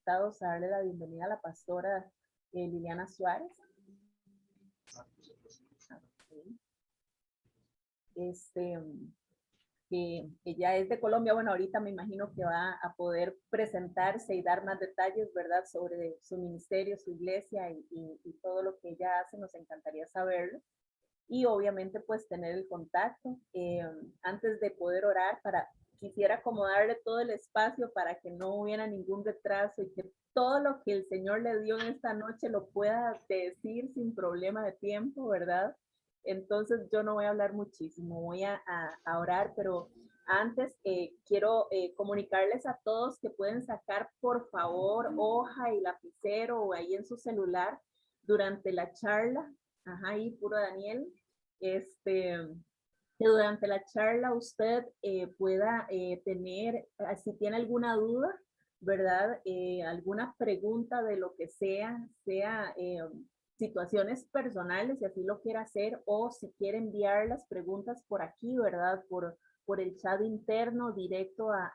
conectados a darle la bienvenida a la pastora Liliana Suárez. Ella es de Colombia. Bueno, ahorita me imagino que va a poder presentarse y dar más detalles, ¿verdad?, sobre su ministerio, su iglesia y todo lo que ella hace. Nos encantaría saberlo. Y obviamente pues tener el contacto. Antes de poder orar, quisiera acomodarle todo el espacio para que no hubiera ningún retraso y que todo lo que el Señor le dio en esta noche lo pueda decir sin problema de tiempo, ¿verdad? Entonces yo no voy a hablar muchísimo, voy a orar, pero antes quiero comunicarles a todos que pueden sacar por favor hoja y lapicero o ahí en su celular durante la charla. Ajá, ahí puro Daniel. Que durante la charla usted pueda tener, si tiene alguna duda, ¿verdad? Alguna pregunta de lo que sea situaciones personales, si así lo quiere hacer, o si quiere enviar las preguntas por aquí, ¿verdad? Por el chat interno directo a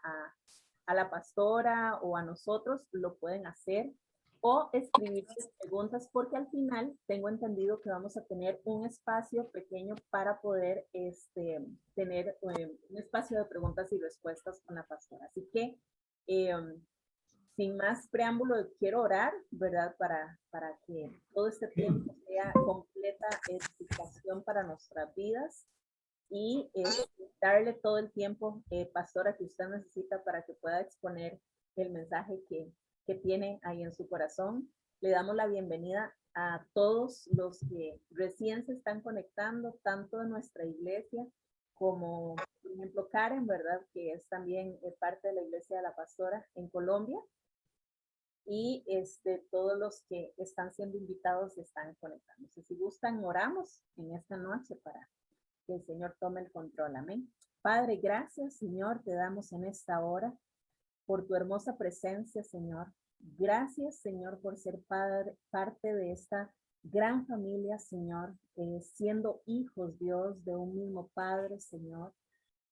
la pastora o a nosotros, lo pueden hacer. O escribir sus preguntas, porque al final tengo entendido que vamos a tener un espacio pequeño para poder tener un espacio de preguntas y respuestas con la pastora. Así que sin más preámbulo, quiero orar, ¿verdad? Para que todo este tiempo sea completa edificación para nuestras vidas y darle todo el tiempo, pastora, que usted necesita para que pueda exponer el mensaje que tiene ahí en su corazón. Le damos la bienvenida a todos los que recién se están conectando, tanto de nuestra iglesia como, por ejemplo, Karen, ¿verdad? Que es también parte de la iglesia de la pastora en Colombia. Y todos los que están siendo invitados están conectándose. Si gustan, oramos en esta noche para que el Señor tome el control. Amén. Padre, gracias, Señor, te damos en esta hora por tu hermosa presencia, Señor. Gracias, Señor, por ser parte de esta gran familia, Señor, siendo hijos, Dios, de un mismo Padre, Señor.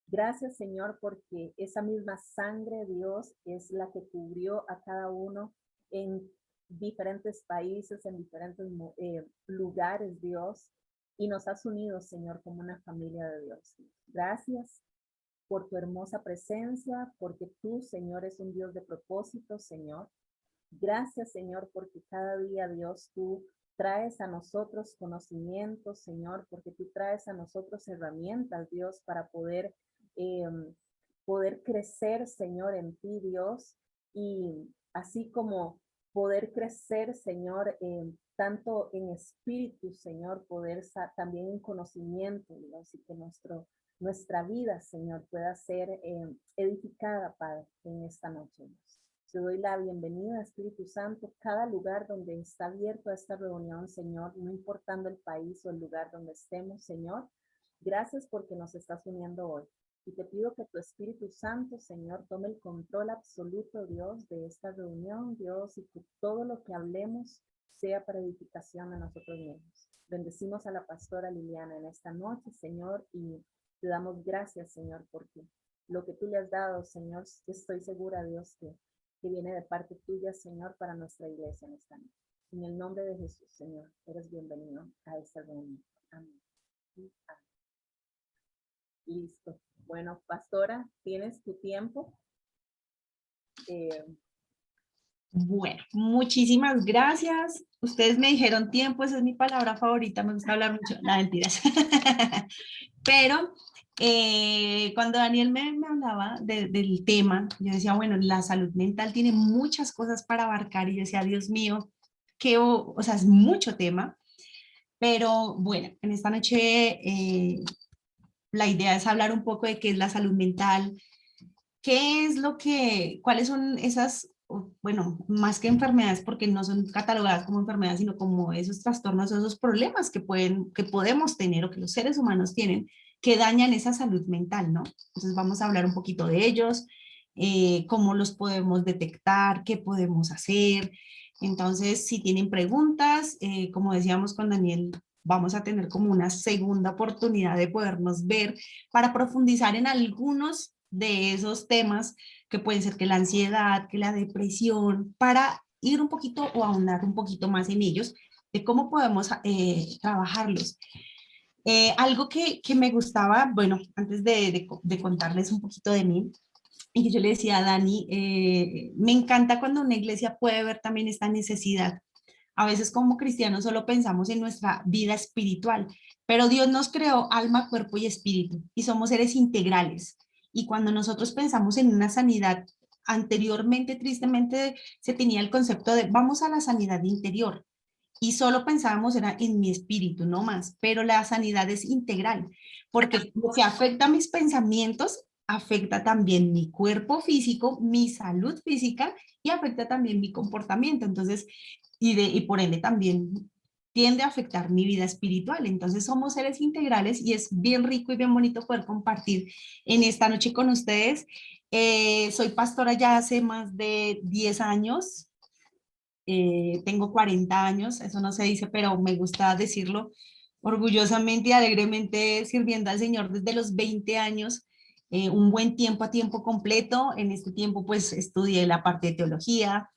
Gracias, Señor, porque esa misma sangre, Dios, es la que cubrió a cada uno en diferentes países, en diferentes lugares, Dios, y nos has unido, Señor, como una familia de Dios. Gracias por tu hermosa presencia, porque tú, Señor, es un Dios de propósito, Señor. Gracias, Señor, porque cada día, Dios, tú traes a nosotros conocimientos, Señor, porque tú traes a nosotros herramientas, Dios, para poder crecer, Señor, en ti, Dios, y así como poder crecer, Señor, tanto en espíritu, Señor, poder también en conocimiento, Dios, y que nuestra vida, Señor, pueda ser edificada, Padre, en esta noche, Dios. Te doy la bienvenida, Espíritu Santo, cada lugar donde está abierto a esta reunión, Señor, no importando el país o el lugar donde estemos, Señor. Gracias porque nos estás uniendo hoy. Y te pido que tu Espíritu Santo, Señor, tome el control absoluto, Dios, de esta reunión, Dios, y que todo lo que hablemos sea para edificación a nosotros mismos. Bendecimos a la pastora Liliana en esta noche, Señor, y te damos gracias, Señor, porque lo que tú le has dado, Señor, estoy segura, Dios, que viene de parte tuya, Señor, para nuestra iglesia en esta noche. En el nombre de Jesús, Señor, eres bienvenido a esta reunión. Amén. Amén. Listo. Bueno, pastora, tienes tu tiempo. Bueno, muchísimas gracias. Ustedes me dijeron tiempo, esa es mi palabra favorita, me gusta hablar mucho, no, mentiras. Pero cuando Daniel me hablaba del tema, yo decía, bueno, la salud mental tiene muchas cosas para abarcar y yo decía, Dios mío, o sea, es mucho tema. Pero bueno, en esta noche la idea es hablar un poco de qué es la salud mental, cuáles son esas, bueno, más que enfermedades, porque no son catalogadas como enfermedades, sino como esos trastornos, esos problemas que podemos tener o que los seres humanos tienen, que dañan esa salud mental, ¿no? Entonces vamos a hablar un poquito de ellos, cómo los podemos detectar, qué podemos hacer. Entonces, si tienen preguntas, como decíamos con Daniel, vamos a tener como una segunda oportunidad de podernos ver para profundizar en algunos de esos temas que pueden ser que la ansiedad, que la depresión, para ir un poquito o ahondar un poquito más en ellos, de cómo podemos trabajarlos. Algo que me gustaba, bueno, antes de contarles un poquito de mí, y que yo le decía a Dani, me encanta cuando una iglesia puede ver también esta necesidad. A veces como cristianos solo pensamos en nuestra vida espiritual, pero Dios nos creó alma, cuerpo y espíritu y somos seres integrales. Y cuando nosotros pensamos en una sanidad, anteriormente, tristemente, se tenía el concepto de vamos a la sanidad interior y solo pensábamos era en mi espíritu, no más, pero la sanidad es integral, porque lo que afecta a mis pensamientos afecta también mi cuerpo físico, mi salud física y afecta también mi comportamiento. Entonces, y por ende también tiende a afectar mi vida espiritual. Entonces somos seres integrales y es bien rico y bien bonito poder compartir en esta noche con ustedes. Soy pastora ya hace más de 10 años. Tengo 40 años, eso no se dice, pero me gusta decirlo orgullosamente y alegremente, sirviendo al Señor desde los 20 años, un buen tiempo a tiempo completo. En este tiempo pues estudié la parte de teología,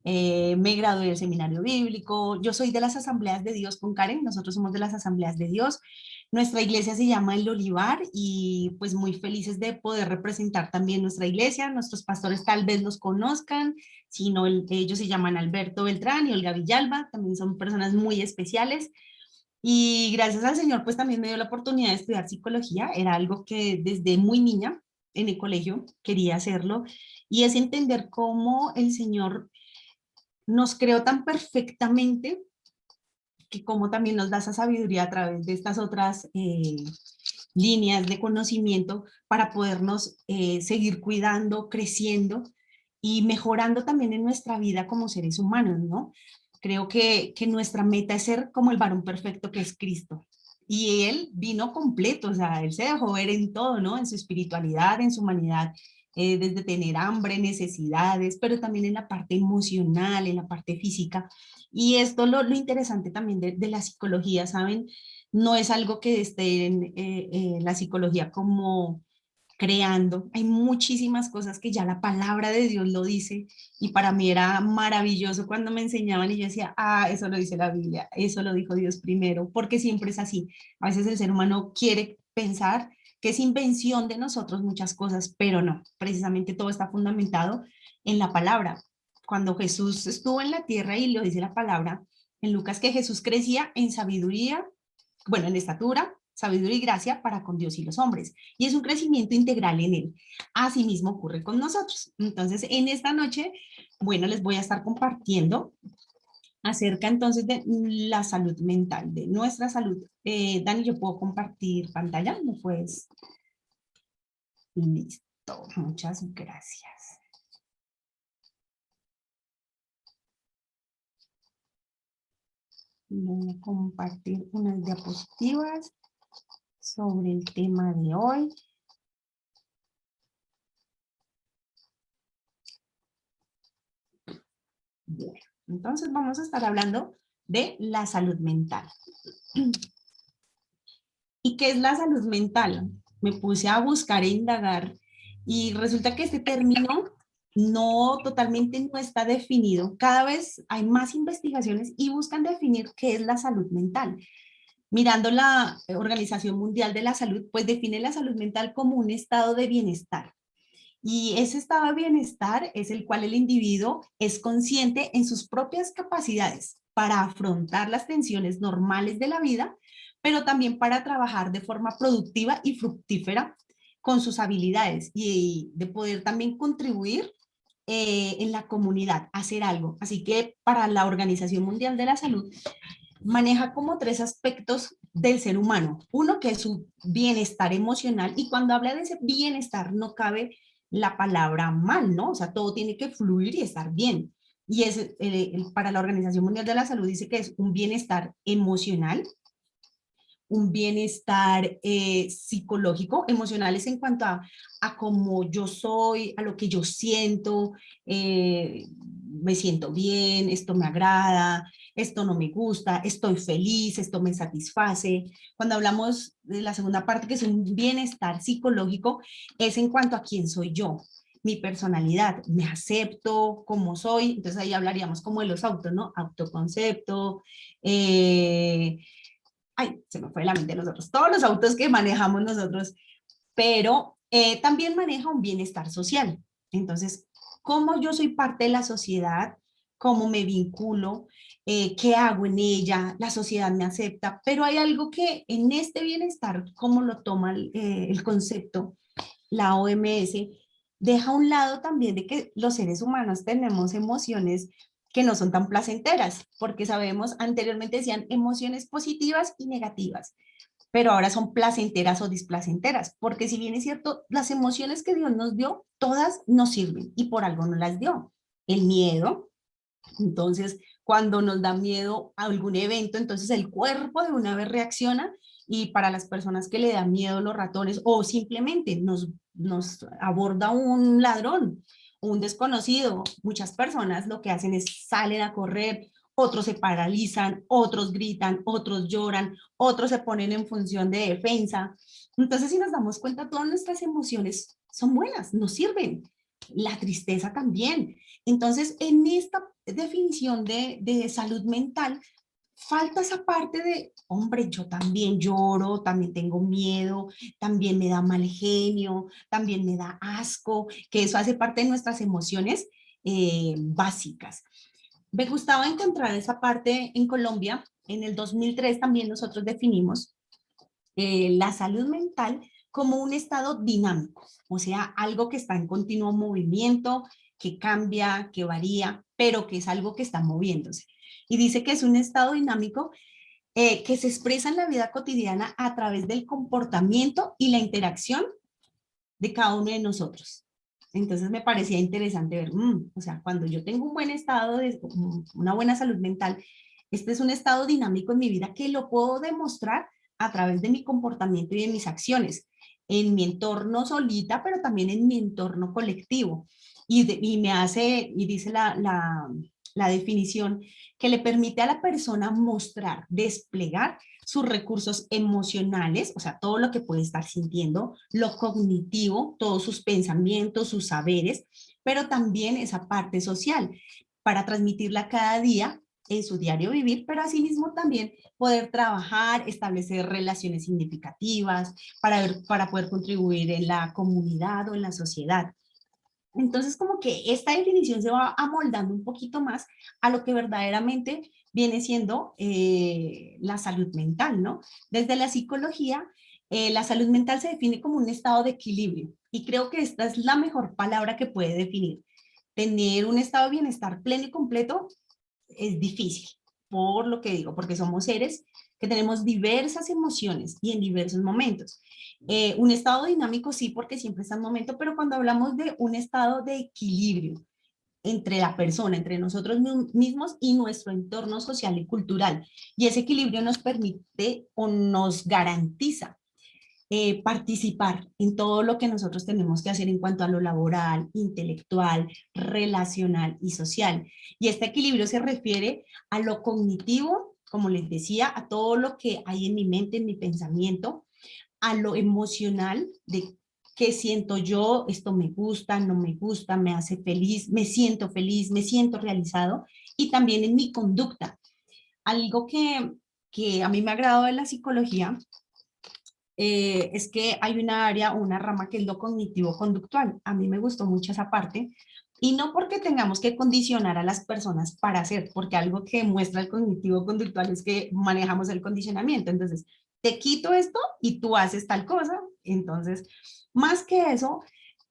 me gradué del seminario bíblico. Yo soy de las Asambleas de Dios con Karen, nosotros somos de las Asambleas de Dios. Nuestra iglesia se llama El Olivar y pues muy felices de poder representar también nuestra iglesia. Nuestros pastores tal vez los conozcan, sino ellos se llaman Alberto Beltrán y Olga Villalba, también son personas muy especiales. Y gracias al Señor pues también me dio la oportunidad de estudiar psicología, era algo que desde muy niña en el colegio quería hacerlo, y es entender cómo el Señor nos creó tan perfectamente que como también nos da esa sabiduría a través de estas otras líneas de conocimiento para podernos seguir cuidando, creciendo y mejorando también en nuestra vida como seres humanos, ¿no? Creo que nuestra meta es ser como el varón perfecto que es Cristo. Y Él vino completo, o sea, Él se dejó ver en todo, ¿no? En su espiritualidad, en su humanidad, desde tener hambre, necesidades, pero también en la parte emocional, en la parte física. Y esto lo interesante también de la psicología, ¿saben? No es algo que esté en la psicología como creando. Hay muchísimas cosas que ya la palabra de Dios lo dice y para mí era maravilloso cuando me enseñaban y yo decía, ah, eso lo dice la Biblia, eso lo dijo Dios primero, porque siempre es así. A veces el ser humano quiere pensar que es invención de nosotros muchas cosas, pero no, precisamente todo está fundamentado en la palabra. Cuando Jesús estuvo en la tierra y lo dice la palabra, en Lucas que Jesús crecía en sabiduría, bueno, en estatura, sabiduría y gracia para con Dios y los hombres. Y es un crecimiento integral en él. Asimismo ocurre con nosotros. Entonces, en esta noche, bueno, les voy a estar compartiendo acerca entonces de la salud mental, de nuestra salud. Dani, ¿yo puedo compartir pantalla? ¿No puedes? Listo, muchas gracias. Voy a compartir unas diapositivas sobre el tema de hoy. Bueno, entonces vamos a estar hablando de la salud mental. ¿Y qué es la salud mental? Me puse a buscar e indagar y resulta que este término no totalmente no está definido. Cada vez hay más investigaciones y buscan definir qué es la salud mental. Mirando la Organización Mundial de la Salud, pues define la salud mental como un estado de bienestar. Y ese estado de bienestar es el cual el individuo es consciente en sus propias capacidades para afrontar las tensiones normales de la vida, pero también para trabajar de forma productiva y fructífera con sus habilidades y de poder también contribuir en la comunidad, hacer algo. Así que para la Organización Mundial de la Salud maneja como tres aspectos del ser humano. Uno que es su bienestar emocional, y cuando habla de ese bienestar no cabe la palabra mal, ¿no? O sea, todo tiene que fluir y estar bien. Y es, para la Organización Mundial de la Salud dice que es un bienestar emocional, un bienestar psicológico, emocional es en cuanto a cómo yo soy, a lo que yo siento, me siento bien, esto me agrada, esto no me gusta, estoy feliz, esto me satisface. Cuando hablamos de la segunda parte, que es un bienestar psicológico, es en cuanto a quién soy yo. mi personalidad, me acepto como soy, entonces ahí hablaríamos como de los autos, ¿no? Autoconcepto, ay, se me fue de la mente los otros, todos los autos que manejamos nosotros, pero también maneja un bienestar social. Entonces, cómo yo soy parte de la sociedad, cómo me vinculo, qué hago en ella, la sociedad me acepta, pero hay algo que en este bienestar, como lo toma el concepto, la OMS, deja a un lado también de que los seres humanos tenemos emociones que no son tan placenteras, porque sabemos, anteriormente decían emociones positivas y negativas, pero ahora son placenteras o displacenteras, porque si bien es cierto, las emociones que Dios nos dio, todas nos sirven y por algo nos las dio. El miedo, entonces, cuando nos da miedo a algún evento, entonces el cuerpo de una vez reacciona y para las personas que le dan miedo los ratones o simplemente nos aborda un ladrón, un desconocido, muchas personas lo que hacen es salen a correr, otros se paralizan, otros gritan, otros lloran, otros se ponen en función de defensa. Entonces, si nos damos cuenta, todas nuestras emociones son buenas, nos sirven. La tristeza también. Entonces, en esta definición de salud mental, falta esa parte de, hombre, yo también lloro, también tengo miedo, también me da mal genio, también me da asco, que eso hace parte de nuestras emociones básicas. Me gustaba encontrar esa parte en Colombia. En el 2003 también nosotros definimos la salud mental como un estado dinámico, o sea, algo que está en continuo movimiento, que cambia, que varía, pero que es algo que está moviéndose. Y dice que es un estado dinámico que se expresa en la vida cotidiana a través del comportamiento y la interacción de cada uno de nosotros. Entonces me parecía interesante ver, o sea, cuando yo tengo un buen estado, una buena salud mental, este es un estado dinámico en mi vida que lo puedo demostrar a través de mi comportamiento y de mis acciones, en mi entorno solita, pero también en mi entorno colectivo. Y me hace, y dice la definición, que le permite a la persona mostrar, desplegar sus recursos emocionales, o sea, todo lo que puede estar sintiendo, lo cognitivo, todos sus pensamientos, sus saberes, pero también esa parte social para transmitirla cada día en su diario vivir, pero asimismo también poder trabajar, establecer relaciones significativas para poder contribuir en la comunidad o en la sociedad. Entonces, como que esta definición se va amoldando un poquito más a lo que verdaderamente viene siendo la salud mental, ¿no? Desde la psicología, la salud mental se define como un estado de equilibrio y creo que esta es la mejor palabra que puede definir. Tener un estado de bienestar pleno y completo es difícil, por lo que digo, porque somos seres que tenemos diversas emociones y en diversos momentos. Un estado dinámico sí, porque siempre está en momento, pero cuando hablamos de un estado de equilibrio entre la persona, entre nosotros mismos y nuestro entorno social y cultural, y ese equilibrio nos permite o nos garantiza participar en todo lo que nosotros tenemos que hacer en cuanto a lo laboral, intelectual, relacional y social. Y este equilibrio se refiere a lo cognitivo, como les decía, a todo lo que hay en mi mente, en mi pensamiento, a lo emocional, de qué siento yo, esto me gusta, no me gusta, me hace feliz, me siento realizado, y también en mi conducta. Algo que a mí me ha agradado de la psicología es que hay una área, una rama que es lo cognitivo-conductual. A mí me gustó mucho esa parte. Y no porque tengamos que condicionar a las personas para hacer, porque algo que muestra el cognitivo-conductual es que manejamos el condicionamiento. Entonces, te quito esto y tú haces tal cosa. Entonces, más que eso,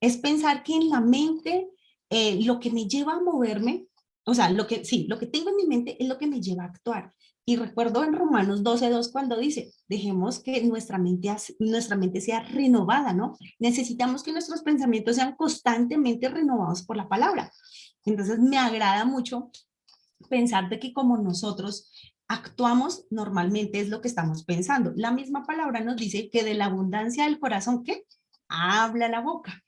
es pensar que en la mente lo que me lleva a moverme, o sea, sí, lo que tengo en mi mente es lo que me lleva a actuar. Y recuerdo en Romanos 12:2 cuando dice, dejemos que nuestra mente sea renovada, ¿no? Necesitamos que nuestros pensamientos sean constantemente renovados por la palabra. Entonces me agrada mucho pensar de que como nosotros actuamos normalmente es lo que estamos pensando. La misma palabra nos dice que de la abundancia del corazón, ¿qué? Habla la boca.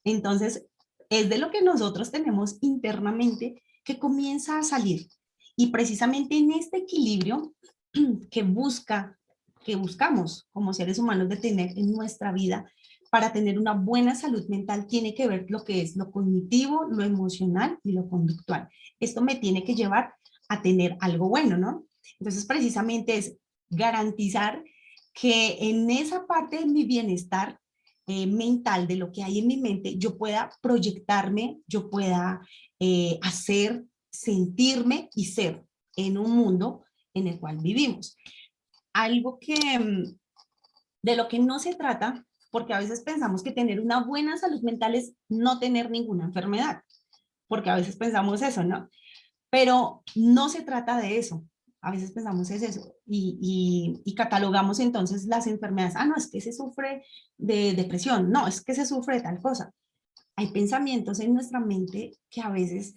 Entonces, es de lo que nosotros tenemos internamente que comienza a salir. Y precisamente en este equilibrio que buscamos como seres humanos de tener en nuestra vida, para tener una buena salud mental tiene que ver lo que es lo cognitivo, lo emocional y lo conductual. Esto me tiene que llevar a tener algo bueno, ¿no? Entonces, precisamente es garantizar que en esa parte de mi bienestar mental, de lo que hay en mi mente, yo pueda proyectarme, yo pueda hacer, sentirme y ser en un mundo en el cual vivimos. Algo que de lo que no se trata, porque a veces pensamos que tener una buena salud mental es no tener ninguna enfermedad, porque a veces pensamos eso, ¿no? Pero no se trata de eso. A veces pensamos es eso y catalogamos entonces las enfermedades. Ah, no, es que se sufre de depresión. No, es que se sufre de tal cosa. Hay pensamientos en nuestra mente que a veces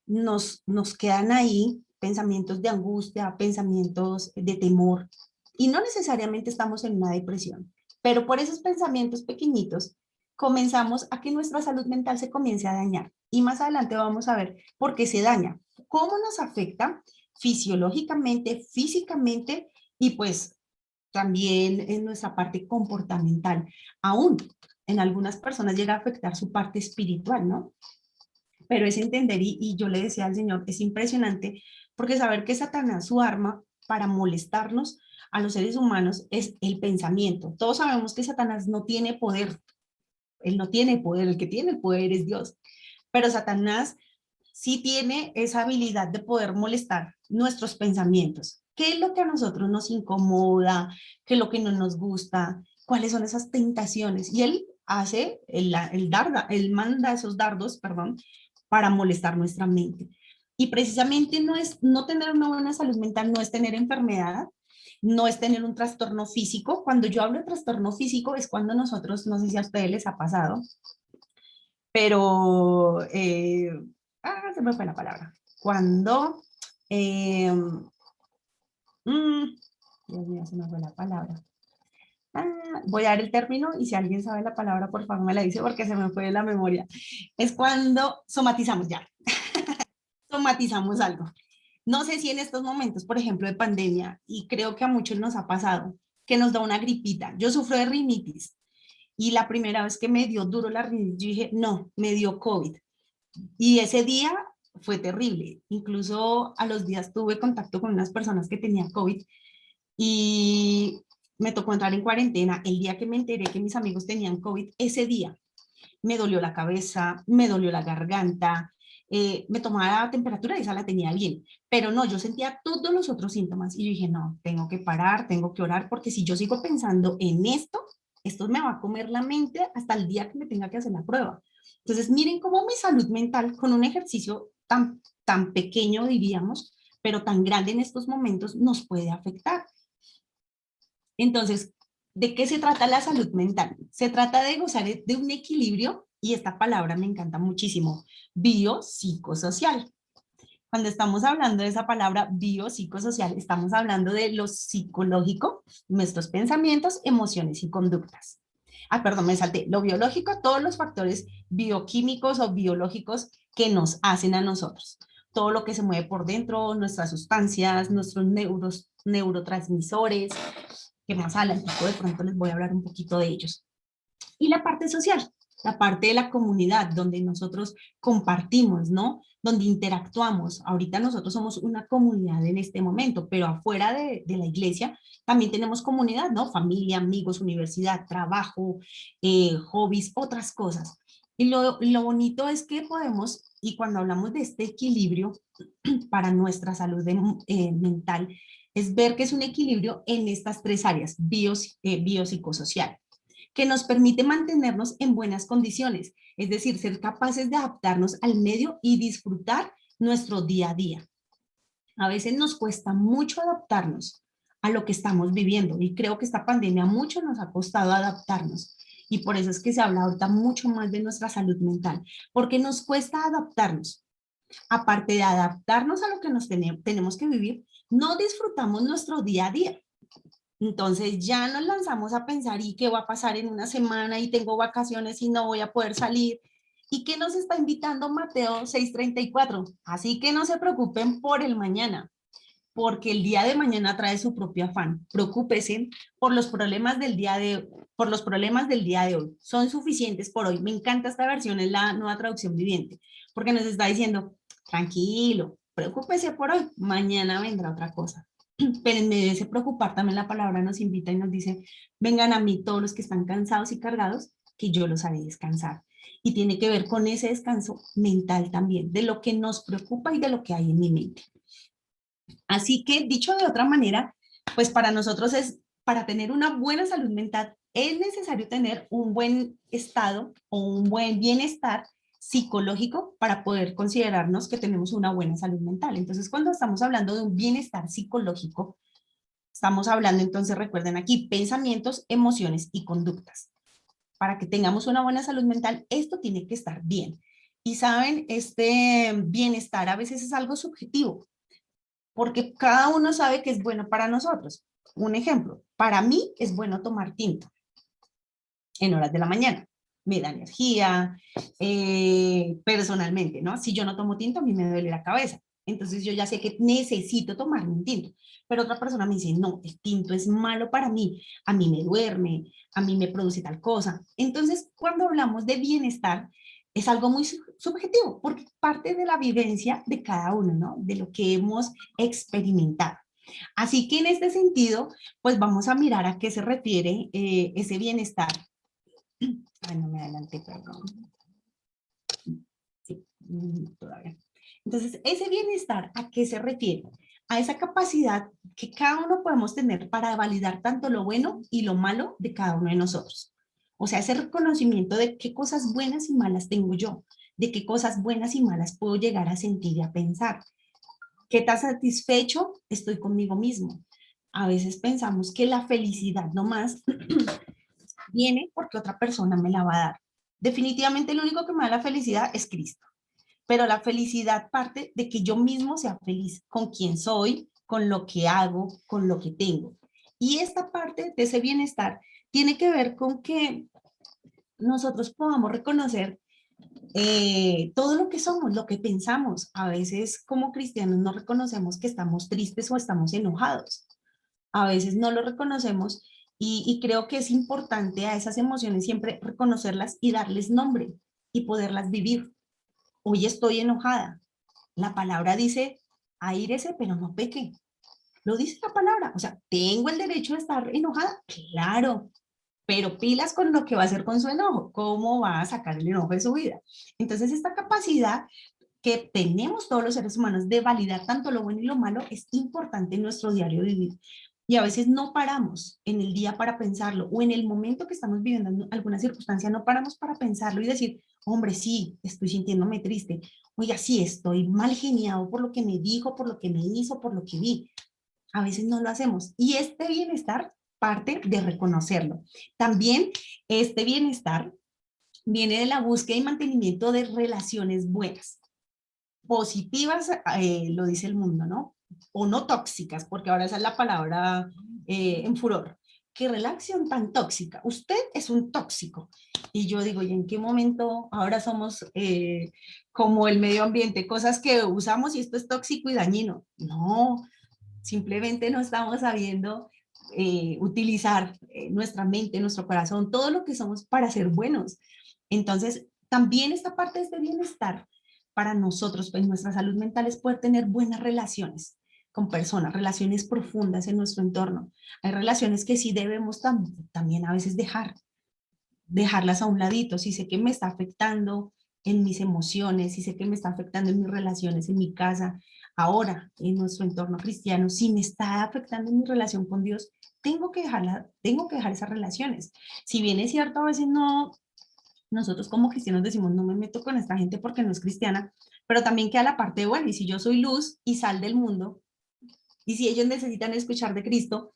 nos quedan ahí, pensamientos de angustia, pensamientos de temor, y no necesariamente estamos en una depresión, pero por esos pensamientos pequeñitos comenzamos a que nuestra salud mental se comience a dañar. Y más adelante vamos a ver por qué se daña, cómo nos afecta fisiológicamente, físicamente y pues también en nuestra parte comportamental. Aún en algunas personas llega a afectar su parte espiritual, ¿no? Pero es entender, y yo le decía al Señor, es impresionante, porque saber que Satanás, su arma para molestarnos a los seres humanos es el pensamiento. Todos sabemos que Satanás no tiene poder, él no tiene poder, el que tiene el poder es Dios, pero Satanás sí tiene esa habilidad de poder molestar nuestros pensamientos. ¿Qué es lo que a nosotros nos incomoda? ¿Qué es lo que no nos gusta? ¿Cuáles son esas tentaciones? Y él hace, él manda esos dardos, perdón, para molestar nuestra mente. Y precisamente no tener una buena salud mental, no es tener enfermedad, no es tener un trastorno físico. Cuando yo hablo de trastorno físico es cuando nosotros, no sé si a ustedes les ha pasado, pero se me fue la palabra. Cuando, eh, Dios mío, se me fue la palabra. Voy a dar el término y si alguien sabe la palabra, por favor me la dice porque se me fue de la memoria. Es cuando somatizamos ya, somatizamos algo. No sé si en estos momentos, por ejemplo, de pandemia, y creo que a muchos nos ha pasado, que nos da una gripita. Yo sufro de rinitis y la primera vez que me dio duro la rinitis, yo dije, no, me dio COVID. Y ese día fue terrible. Incluso a los días tuve contacto con unas personas que tenían COVID y me tocó entrar en cuarentena. El día que me enteré que mis amigos tenían COVID, ese día me dolió la cabeza, me dolió la garganta, me tomaba la temperatura y esa la tenía bien, pero no, yo sentía todos los otros síntomas y yo dije, no, tengo que parar, tengo que orar, porque si yo sigo pensando en esto me va a comer la mente hasta el día que me tenga que hacer la prueba. Entonces, miren cómo mi salud mental, con un ejercicio tan pequeño, diríamos, pero tan grande en estos momentos, nos puede afectar. Entonces, ¿de qué se trata la salud mental? Se trata de gozar de un equilibrio, y esta palabra me encanta muchísimo, biopsicosocial. Cuando estamos hablando de esa palabra biopsicosocial, estamos hablando de lo psicológico, nuestros pensamientos, emociones y conductas. Perdón, me salté. Lo biológico, todos los factores bioquímicos o biológicos que nos hacen a nosotros. Todo lo que se mueve por dentro, nuestras sustancias, nuestros neurotransmisores, que más adelante de pronto les voy a hablar un poquito de ellos. Y la parte social, la parte de la comunidad, donde nosotros compartimos, ¿no? Donde interactuamos. Ahorita nosotros somos una comunidad en este momento, pero afuera de la iglesia también tenemos comunidad, ¿no? Familia, amigos, universidad, trabajo, hobbies, otras cosas. Y lo bonito es que podemos, y cuando hablamos de este equilibrio para nuestra salud mental, es ver que es un equilibrio en estas tres áreas, biopsicosocial, que nos permite mantenernos en buenas condiciones, es decir, ser capaces de adaptarnos al medio y disfrutar nuestro día a día. A veces nos cuesta mucho adaptarnos a lo que estamos viviendo y creo que esta pandemia mucho nos ha costado adaptarnos y por eso es que se habla ahorita mucho más de nuestra salud mental, porque nos cuesta adaptarnos. Aparte de adaptarnos a lo que tenemos que vivir, no disfrutamos nuestro día a día. Entonces ya nos lanzamos a pensar, ¿y qué va a pasar en una semana? Y tengo vacaciones y no voy a poder salir. ¿Y qué nos está invitando Mateo 6:34? Así que no se preocupen por el mañana, porque el día de mañana trae su propio afán. Preocúpese por los problemas del día por los problemas del día de hoy. Son suficientes por hoy. Me encanta esta versión, es la Nueva Traducción Viviente, porque nos está diciendo, tranquilo, preocúpese por hoy, mañana vendrá otra cosa. Pero en medio de ese preocupar también la palabra nos invita y nos dice, vengan a mí todos los que están cansados y cargados, que yo los haré descansar. Y tiene que ver con ese descanso mental también, de lo que nos preocupa y de lo que hay en mi mente. Así que, dicho de otra manera, pues para nosotros es, para tener una buena salud mental, es necesario tener un buen estado o un buen bienestar psicológico para poder considerarnos que tenemos una buena salud mental. Entonces, cuando estamos hablando de un bienestar psicológico, estamos hablando, entonces recuerden aquí, pensamientos, emociones y conductas. Para que tengamos una buena salud mental, esto tiene que estar bien. Y saben, este bienestar a veces es algo subjetivo, porque cada uno sabe que es bueno para nosotros. Un ejemplo, para mí es bueno tomar tinto en horas de la mañana. Me da energía, personalmente, ¿no? Si yo no tomo tinto, a mí me duele la cabeza. Entonces yo ya sé que necesito tomarme un tinto. Pero otra persona me dice, no, el tinto es malo para mí, a mí me duerme, a mí me produce tal cosa. Entonces, cuando hablamos de bienestar, es algo muy subjetivo, porque parte de la vivencia de cada uno, ¿no? De lo que hemos experimentado. Así que en este sentido, pues vamos a mirar a qué se refiere ese bienestar. Ay, no me adelanté, perdón. Sí, todavía. Entonces, ese bienestar, ¿a qué se refiere? A esa capacidad que cada uno podemos tener para validar tanto lo bueno y lo malo de cada uno de nosotros. O sea, ese reconocimiento de qué cosas buenas y malas tengo yo, de qué cosas buenas y malas puedo llegar a sentir y a pensar. ¿Qué tan satisfecho estoy conmigo mismo? A veces pensamos que la felicidad nomás viene porque otra persona me la va a dar. Definitivamente el único que me da la felicidad es Cristo, pero la felicidad parte de que yo mismo sea feliz con quien soy, con lo que hago, con lo que tengo. Y esta parte de ese bienestar tiene que ver con que nosotros podamos reconocer todo lo que somos, lo que pensamos. A veces como cristianos no reconocemos que estamos tristes o estamos enojados. A veces no lo reconocemos y creo que es importante a esas emociones siempre reconocerlas y darles nombre y poderlas vivir. Hoy estoy enojada. La palabra dice, aírese, pero no peque. Lo dice la palabra. O sea, ¿tengo el derecho de estar enojada? Claro, pero pilas con lo que va a hacer con su enojo. ¿Cómo va a sacar el enojo de su vida? Entonces, esta capacidad que tenemos todos los seres humanos de validar tanto lo bueno y lo malo es importante en nuestro diario vivir. Y a veces no paramos en el día para pensarlo o en el momento que estamos viviendo alguna circunstancia, no paramos para pensarlo y decir, hombre, sí, estoy sintiéndome triste. Oiga, sí, estoy mal geniado por lo que me dijo, por lo que me hizo, por lo que vi. A veces no lo hacemos. Y este bienestar parte de reconocerlo. También este bienestar viene de la búsqueda y mantenimiento de relaciones buenas, positivas, lo dice el mundo, ¿no? O no tóxicas, porque ahora esa es la palabra en furor. ¿Qué relación tan tóxica? Usted es un tóxico. Y yo digo, ¿y en qué momento ahora somos como el medio ambiente? Cosas que usamos y esto es tóxico y dañino. No, simplemente no estamos sabiendo utilizar nuestra mente, nuestro corazón, todo lo que somos para ser buenos. Entonces, también esta parte de este bienestar para nosotros, pues nuestra salud mental es poder tener buenas relaciones con personas, relaciones profundas en nuestro entorno. Hay relaciones que sí debemos también a veces dejarlas a un ladito. Si sé que me está afectando en mis emociones, si sé que me está afectando en mis relaciones, en mi casa, ahora en nuestro entorno cristiano, si me está afectando en mi relación con Dios, tengo que dejar esas relaciones. Si bien es cierto, a veces no, nosotros como cristianos decimos, no me meto con esta gente porque no es cristiana, pero también queda la parte de, bueno, y si yo soy luz y sal del mundo, y si ellos necesitan escuchar de Cristo,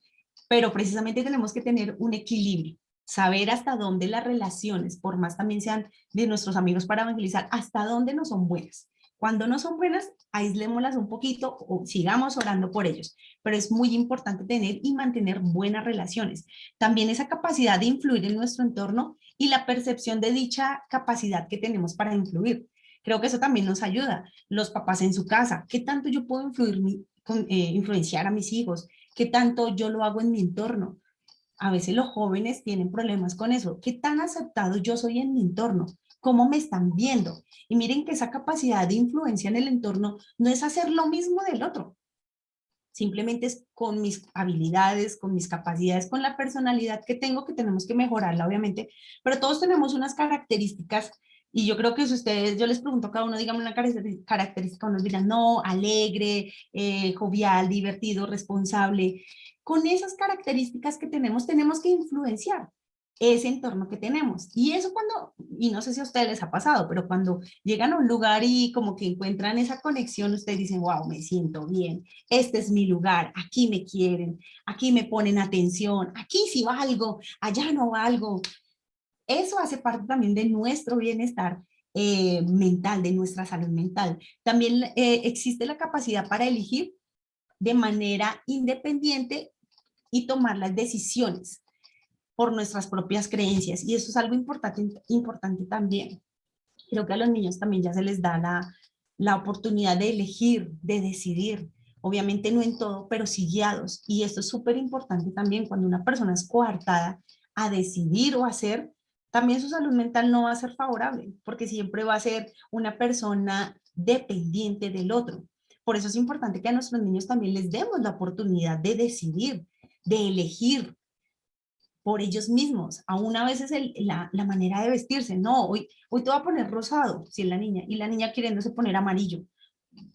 pero precisamente tenemos que tener un equilibrio, saber hasta dónde las relaciones, por más también sean de nuestros amigos para evangelizar, hasta dónde no son buenas. Cuando no son buenas, aislémoslas un poquito o sigamos orando por ellos. Pero es muy importante tener y mantener buenas relaciones. También esa capacidad de influir en nuestro entorno y la percepción de dicha capacidad que tenemos para influir. Creo que eso también nos ayuda. Los papás en su casa, ¿qué tanto yo puedo influenciar a mis hijos? ¿Qué tanto yo lo hago en mi entorno? A veces los jóvenes tienen problemas con eso. ¿Qué tan aceptado yo soy en mi entorno? ¿Cómo me están viendo? Y miren que esa capacidad de influencia en el entorno no es hacer lo mismo del otro. Simplemente es con mis habilidades, con mis capacidades, con la personalidad que tengo, que tenemos que mejorarla, obviamente, pero todos tenemos unas características y yo creo que si ustedes, yo les pregunto a cada uno, díganme una característica, unos dirán, no, alegre, jovial, divertido, responsable. Con esas características que tenemos que influenciar ese entorno que tenemos. Y eso cuando, y no sé si a ustedes les ha pasado, pero cuando llegan a un lugar y como que encuentran esa conexión, ustedes dicen, wow, me siento bien, este es mi lugar, aquí me quieren, aquí me ponen atención, aquí sí valgo, allá no valgo. Eso hace parte también de nuestro bienestar mental, de nuestra salud mental. También existe la capacidad para elegir de manera independiente y tomar las decisiones por nuestras propias creencias. Y eso es algo importante también. Creo que a los niños también ya se les da la oportunidad de elegir, de decidir. Obviamente no en todo, pero sí guiados. Y esto es súper importante también cuando una persona es coartada a decidir o hacer, también su salud mental no va a ser favorable, porque siempre va a ser una persona dependiente del otro. Por eso es importante que a nuestros niños también les demos la oportunidad de decidir, de elegir, por ellos mismos, aún a veces la manera de vestirse, no, hoy te voy a poner rosado, si es la niña, y la niña queriéndose poner amarillo.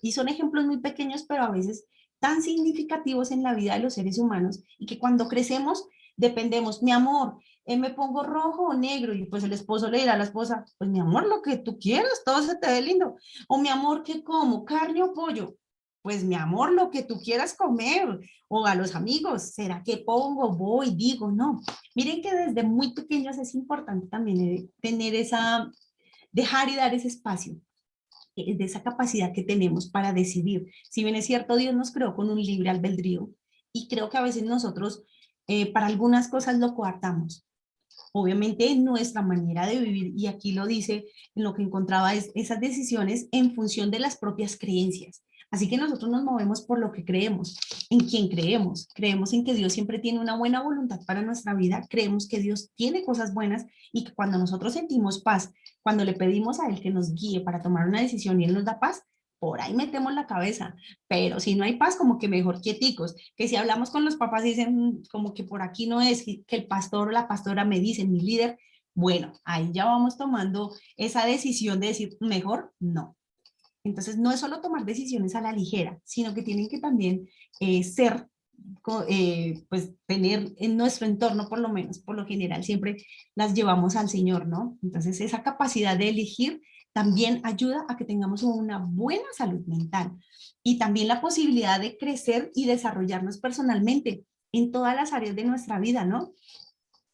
Y son ejemplos muy pequeños, pero a veces tan significativos en la vida de los seres humanos, y que cuando crecemos dependemos, mi amor, me pongo rojo o negro, y pues el esposo le dirá a la esposa, pues mi amor, lo que tú quieras, todo se te ve lindo, o mi amor, ¿qué como? ¿Carne o pollo? Pues mi amor, lo que tú quieras comer, o a los amigos, ¿será que pongo, voy, digo, no? Miren que desde muy pequeños es importante también tener esa, dejar y dar ese espacio, de esa capacidad que tenemos para decidir. Si bien es cierto, Dios nos creó con un libre albedrío y creo que a veces nosotros para algunas cosas lo coartamos. Obviamente nuestra manera de vivir, y aquí lo dice, en lo que encontraba es esas decisiones en función de las propias creencias. Así que nosotros nos movemos por lo que creemos, en quién creemos. Creemos en que Dios siempre tiene una buena voluntad para nuestra vida, creemos que Dios tiene cosas buenas y que cuando nosotros sentimos paz, cuando le pedimos a Él que nos guíe para tomar una decisión y Él nos da paz, por ahí metemos la cabeza, pero si no hay paz, como que mejor quieticos, que si hablamos con los papás y dicen como que por aquí no es, que el pastor o la pastora me dicen, mi líder, bueno, ahí ya vamos tomando esa decisión de decir, mejor no. Entonces, no es solo tomar decisiones a la ligera, sino que tienen que también ser, pues tener en nuestro entorno, por lo menos, por lo general, siempre las llevamos al Señor, ¿no? Entonces, esa capacidad de elegir también ayuda a que tengamos una buena salud mental y también la posibilidad de crecer y desarrollarnos personalmente en todas las áreas de nuestra vida, ¿no?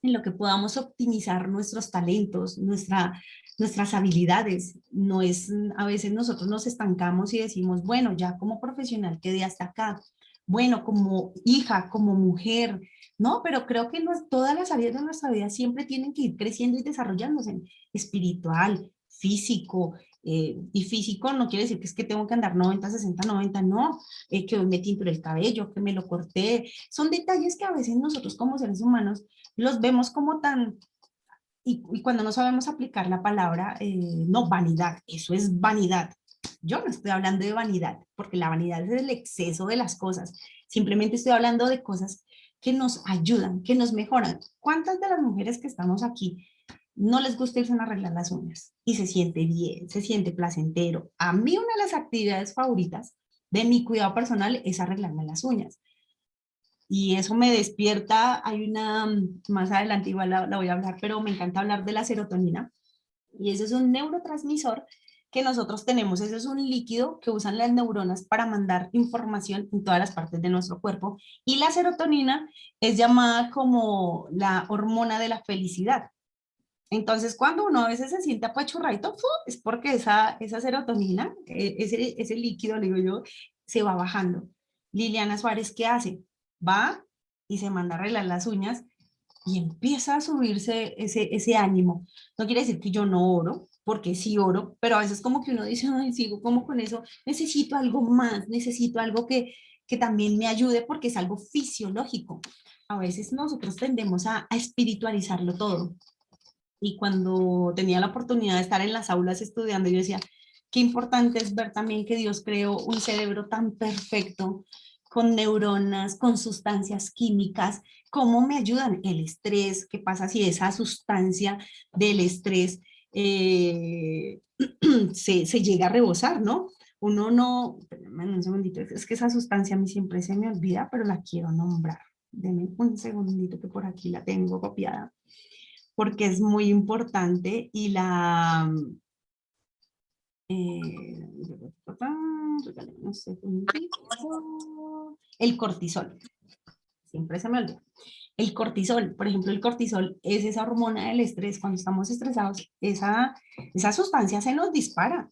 En lo que podamos optimizar nuestros talentos, nuestras habilidades. No es, a veces nosotros nos estancamos y decimos, bueno, ya como profesional quedé hasta acá, bueno, como hija, como mujer, no, pero creo que todas las áreas de nuestra vida siempre tienen que ir creciendo y desarrollándose, espiritual, físico, y físico no quiere decir que es que tengo que andar 90, 60, 90, no, que hoy me tinturé el cabello, que me lo corté, son detalles que a veces nosotros como seres humanos los vemos como tan, y cuando no sabemos aplicar la palabra, no, vanidad, eso es vanidad. Yo no estoy hablando de vanidad, porque la vanidad es el exceso de las cosas. Simplemente estoy hablando de cosas que nos ayudan, que nos mejoran. ¿Cuántas de las mujeres que estamos aquí no les gusta irse a arreglar las uñas? Y se siente bien, se siente placentero. A mí una de las actividades favoritas de mi cuidado personal es arreglarme las uñas y eso me despierta. Hay una, más adelante igual la voy a hablar, pero me encanta hablar de la serotonina, y ese es un neurotransmisor que nosotros tenemos. Ese es un líquido que usan las neuronas para mandar información en todas las partes de nuestro cuerpo, y la serotonina es llamada como la hormona de la felicidad. Entonces, cuando uno a veces se siente apachurradito, ¡fu! Es porque esa serotonina, ese líquido, le digo yo, se va bajando. Liliana Suárez, ¿qué hace? Va y se manda a arreglar las uñas y empieza a subirse ese ánimo. No quiere decir que yo no oro, porque sí oro, pero a veces como que uno dice, ay, sigo como con eso, necesito algo más, necesito algo que también me ayude porque es algo fisiológico. a veces nosotros tendemos a espiritualizarlo todo. Y cuando tenía la oportunidad de estar en las aulas estudiando, yo decía, qué importante es ver también que Dios creó un cerebro tan perfecto, con neuronas, con sustancias químicas, cómo me ayudan el estrés, qué pasa si esa sustancia del estrés se llega a rebosar, ¿no? Uno no, espérame un segundito, es que esa sustancia a mí siempre se me olvida, pero la quiero nombrar. Denme un segundito que por aquí la tengo copiada porque es muy importante y eh, no sé, el cortisol, siempre se me olvida. El cortisol, por ejemplo, el cortisol es esa hormona del estrés. Cuando estamos estresados, esa sustancia se nos dispara.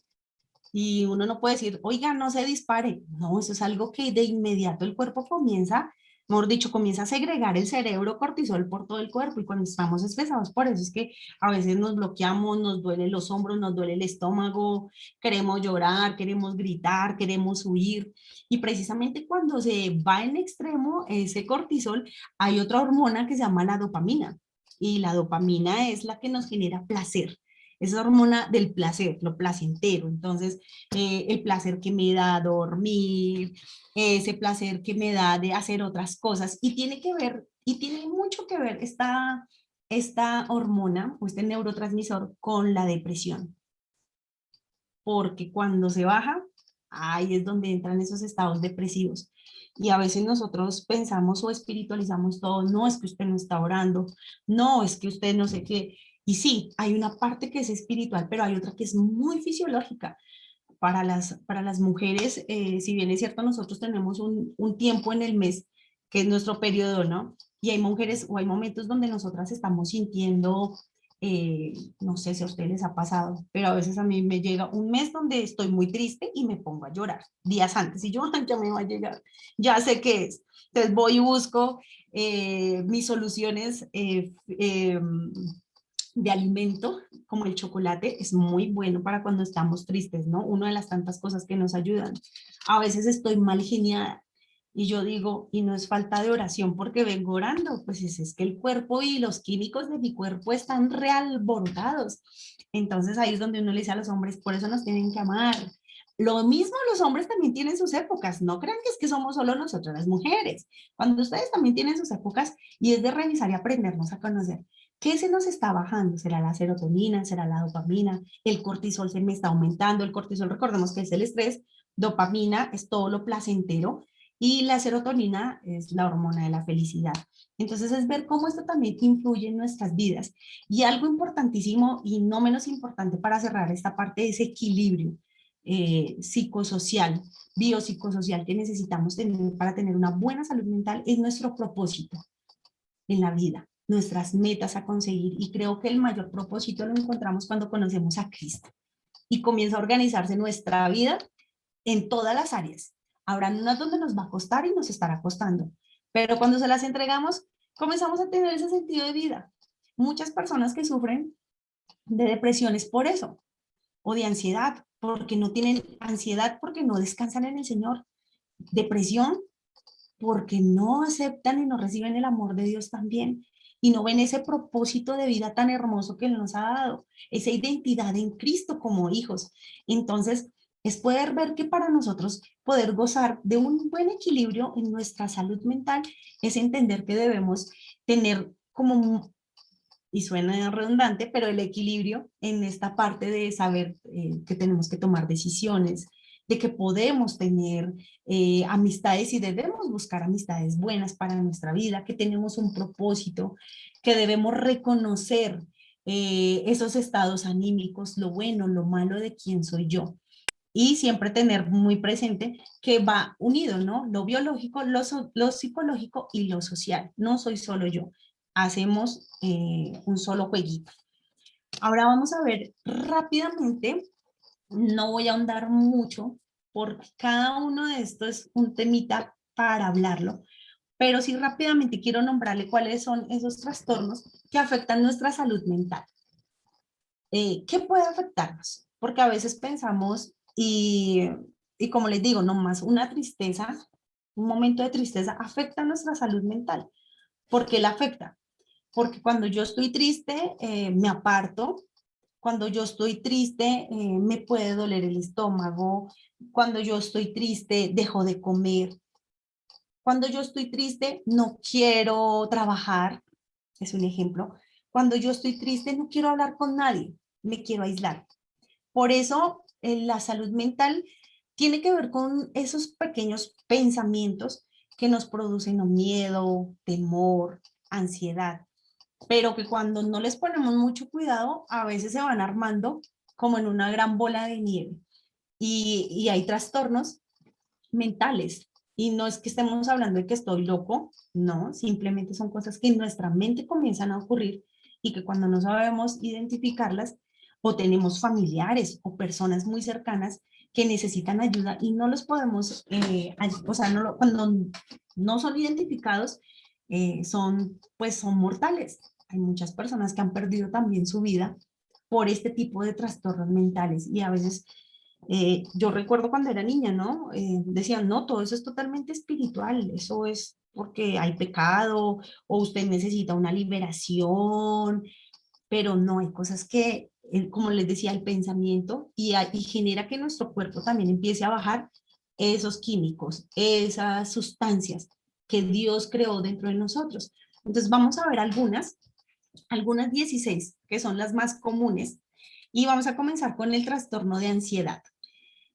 Y uno no puede decir, oiga, no se dispare. No, eso es algo que de inmediato el cuerpo comienza, mejor dicho, comienza a segregar el cerebro cortisol por todo el cuerpo. Y cuando estamos estresados, por eso es que a veces nos bloqueamos, nos duelen los hombros, nos duele el estómago, queremos llorar, queremos gritar, queremos huir. Y precisamente cuando se va en extremo ese cortisol, hay otra hormona que se llama la dopamina. Y la dopamina es la que nos genera placer. Esa hormona del placer, lo placentero. Entonces, el placer que me da dormir, ese placer que me da de hacer otras cosas. Y tiene que ver, y tiene mucho que ver esta hormona o este neurotransmisor con la depresión. Porque cuando se baja, ahí es donde entran esos estados depresivos. Y a veces nosotros pensamos o espiritualizamos todo, no es que usted no está orando, no es que usted no sé qué. Y sí, hay una parte que es espiritual, pero hay otra que es muy fisiológica. Para las mujeres, si bien es cierto, nosotros tenemos un tiempo en el mes que es nuestro periodo, ¿no? Y hay mujeres o hay momentos donde nosotras estamos sintiendo, no sé si a ustedes les ha pasado, pero a veces a mí me llega un mes donde estoy muy triste y me pongo a llorar días antes y yo, ya me va a llegar, ya sé qué es. Entonces voy y busco mis soluciones de alimento, como el chocolate, es muy bueno para cuando estamos tristes, ¿no? Una de las tantas cosas que nos ayudan. A veces estoy mal geniada y yo digo, y no es falta de oración porque vengo orando, pues es que el cuerpo y los químicos de mi cuerpo están realborotados. Entonces ahí es donde uno le dice a los hombres, por eso nos tienen que amar. Lo mismo los hombres también tienen sus épocas, no crean que es que somos solo nosotras las mujeres. Cuando ustedes también tienen sus épocas y es de revisar y aprendernos a conocer. ¿Qué se nos está bajando? ¿Será la serotonina? ¿Será la dopamina? El cortisol se me está aumentando. El cortisol, recordemos que es el estrés. Dopamina es todo lo placentero y la serotonina es la hormona de la felicidad. Entonces es ver cómo esto también influye en nuestras vidas. Y algo importantísimo y no menos importante para cerrar esta parte es equilibrio psicosocial, biopsicosocial que necesitamos tener para tener una buena salud mental es nuestro propósito en la vida, nuestras metas a conseguir. Y creo que el mayor propósito lo encontramos cuando conocemos a Cristo y comienza a organizarse nuestra vida en todas las áreas. Habrán unas donde nos va a costar y nos estará costando, pero cuando se las entregamos, comenzamos a tener ese sentido de vida. Muchas personas que sufren de depresiones por eso, o de ansiedad, porque no tienen ansiedad, porque no descansan en el Señor, depresión, porque no aceptan y no reciben el amor de Dios también y no ven ese propósito de vida tan hermoso que Él nos ha dado, esa identidad en Cristo como hijos. Entonces, es poder ver que para nosotros poder gozar de un buen equilibrio en nuestra salud mental es entender que debemos tener como, y suena redundante, pero el equilibrio en esta parte de saber que tenemos que tomar decisiones, de que podemos tener amistades y debemos buscar amistades buenas para nuestra vida, que tenemos un propósito, que debemos reconocer esos estados anímicos, lo bueno, lo malo de quién soy yo. Y siempre tener muy presente que va unido, ¿no? Lo biológico, lo psicológico y lo social. No soy solo yo. Hacemos un solo jueguito. Ahora vamos a ver rápidamente, no voy a ahondar mucho porque cada uno de estos es un temita para hablarlo, pero sí rápidamente quiero nombrarle cuáles son esos trastornos que afectan nuestra salud mental. ¿Qué puede afectarnos? Porque a veces pensamos y como les digo, nomás una tristeza, un momento de tristeza afecta nuestra salud mental. ¿Por qué la afecta? Porque cuando yo estoy triste, me aparto. Cuando yo estoy triste, me puede doler el estómago. Cuando yo estoy triste, dejo de comer. Cuando yo estoy triste, no quiero trabajar, es un ejemplo. Cuando yo estoy triste, no quiero hablar con nadie, me quiero aislar. Por eso, la salud mental tiene que ver con esos pequeños pensamientos que nos producen miedo, temor, ansiedad, pero que cuando no les ponemos mucho cuidado, a veces se van armando como en una gran bola de nieve. Y hay trastornos mentales. Y no es que estemos hablando de que estoy loco, no, simplemente son cosas que en nuestra mente comienzan a ocurrir y que cuando no sabemos identificarlas o tenemos familiares o personas muy cercanas que necesitan ayuda y no los podemos, o sea, cuando no son identificados, pues son mortales. Hay muchas personas que han perdido también su vida por este tipo de trastornos mentales y a veces yo recuerdo cuando era niña, ¿no? Decían, no, todo eso es totalmente espiritual, eso es porque hay pecado o usted necesita una liberación, pero no, hay cosas que, como les decía, el pensamiento y genera que nuestro cuerpo también empiece a bajar esos químicos, esas sustancias que Dios creó dentro de nosotros. Entonces vamos a ver algunas 16 que son las más comunes y vamos a comenzar con el trastorno de ansiedad.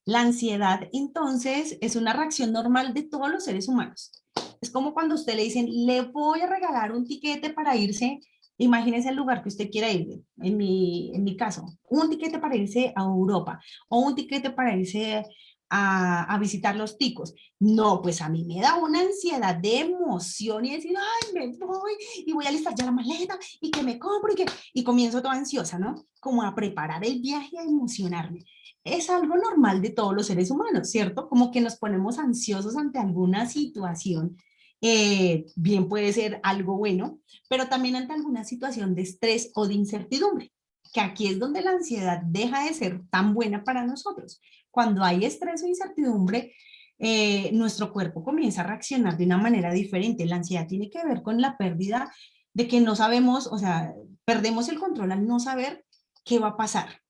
La ansiedad, entonces, es una reacción normal de todos los seres humanos. Es como cuando usted le dicen, le voy a regalar un tiquete para irse, imagínese el lugar que usted quiera ir, en mi caso, un tiquete para irse a Europa o un tiquete para irse a visitar los ticos. No, pues a mí me da una ansiedad de emoción y decir, ay, me voy y voy a listar ya la maleta y que me compro y comienzo toda ansiosa, ¿no? Como a preparar el viaje, a emocionarme. Es algo normal de todos los seres humanos, ¿cierto? Como que nos ponemos ansiosos ante alguna situación, bien puede ser algo bueno, pero también ante alguna situación de estrés o de incertidumbre, que aquí es donde la ansiedad deja de ser tan buena para nosotros. Cuando hay estrés o incertidumbre, nuestro cuerpo comienza a reaccionar de una manera diferente. La ansiedad tiene que ver con la pérdida de que no sabemos, o sea, perdemos el control al no saber qué va a pasar,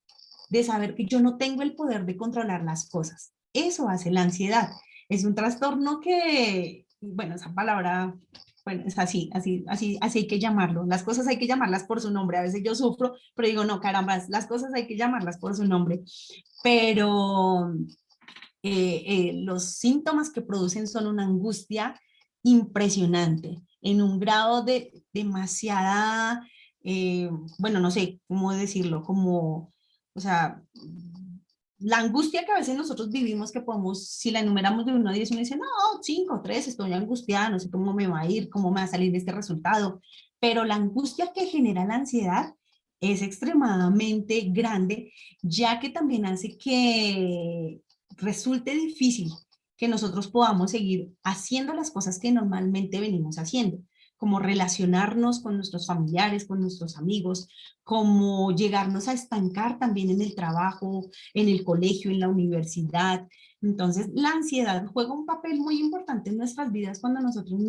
de saber que yo no tengo el poder de controlar las cosas. Eso hace la ansiedad. Es un trastorno que, bueno, esa palabra, bueno, es así hay que llamarlo. Las cosas hay que llamarlas por su nombre. A veces yo sufro, pero digo, no, caramba, las cosas hay que llamarlas por su nombre. Pero los síntomas que producen son una angustia impresionante, en un grado de demasiada, bueno, no sé cómo decirlo, como, o sea, la angustia que a veces nosotros vivimos, que podemos, si la enumeramos de 1 a 10, uno dice, no, 5, 3, estoy angustiada, no sé cómo me va a ir, cómo me va a salir este resultado, pero la angustia que genera la ansiedad es extremadamente grande, ya que también hace que resulte difícil que nosotros podamos seguir haciendo las cosas que normalmente venimos haciendo, como relacionarnos con nuestros familiares, con nuestros amigos, como llegarnos a estancar también en el trabajo, en el colegio, en la universidad. Entonces, la ansiedad juega un papel muy importante en nuestras vidas cuando nosotros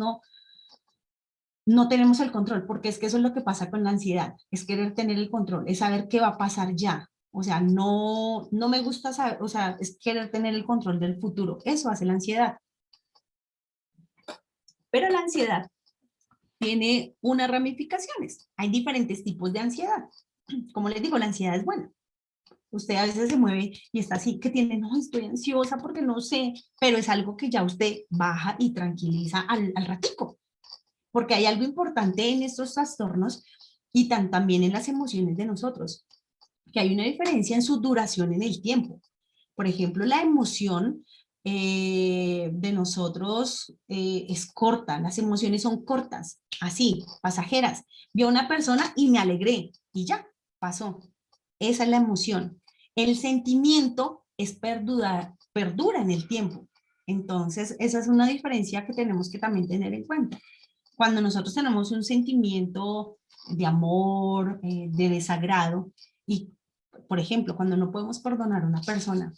no tenemos el control, porque es que eso es lo que pasa con la ansiedad, es querer tener el control, es saber qué va a pasar ya. O sea, no me gusta saber, o sea, es querer tener el control del futuro. Eso hace la ansiedad. Pero la ansiedad tiene unas ramificaciones. Hay diferentes tipos de ansiedad. Como les digo, la ansiedad es buena. Usted a veces se mueve y está así, que tiene, no, estoy ansiosa porque no sé, pero es algo que ya usted baja y tranquiliza al ratico, porque hay algo importante en estos trastornos y también en las emociones de nosotros, que hay una diferencia en su duración en el tiempo. Por ejemplo, la emoción de nosotros es corta, las emociones son cortas, así, pasajeras. Vi a una persona y me alegré y ya, pasó. Esa es la emoción. El sentimiento es perdura en el tiempo. Entonces, esa es una diferencia que tenemos que también tener en cuenta. Cuando nosotros tenemos un sentimiento de amor, de desagrado, y por ejemplo, cuando no podemos perdonar a una persona,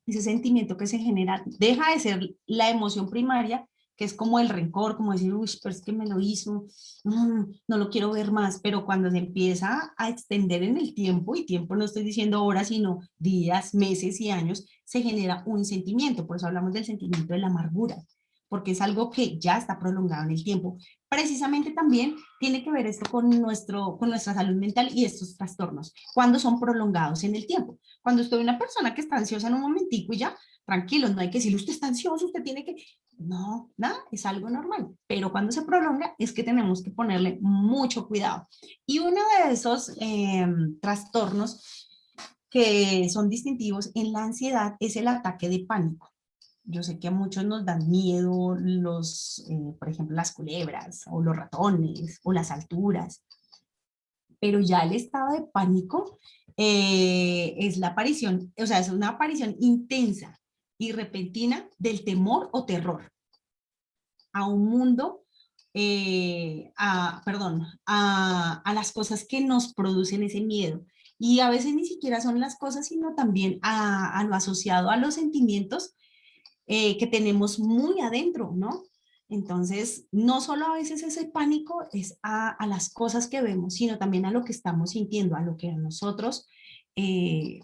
ese sentimiento que se genera deja de ser la emoción primaria que es como el rencor, como decir, uy, pero es que me lo hizo, no lo quiero ver más, pero cuando se empieza a extender en el tiempo, y tiempo no estoy diciendo horas, sino días, meses y años, se genera un sentimiento, por eso hablamos del sentimiento de la amargura, porque es algo que ya está prolongado en el tiempo. Precisamente también tiene que ver esto con nuestra salud mental y estos trastornos, cuando son prolongados en el tiempo. Cuando estoy una persona que está ansiosa en un momentico y ya, tranquilo, no hay que decirle, usted está ansioso, usted tiene que... No, nada, es algo normal, pero cuando se prolonga es que tenemos que ponerle mucho cuidado. Y uno de esos trastornos que son distintivos en la ansiedad es el ataque de pánico. Yo sé que a muchos nos dan miedo por ejemplo, las culebras o los ratones o las alturas, pero ya el estado de pánico es la aparición, o sea, es una aparición intensa y repentina del temor o terror a un mundo, a las cosas que nos producen ese miedo. Y a veces ni siquiera son las cosas, sino también a lo asociado a los sentimientos que tenemos muy adentro, ¿no? Entonces, no solo a veces ese pánico es a las cosas que vemos, sino también a lo que estamos sintiendo, a lo que a nosotros eh,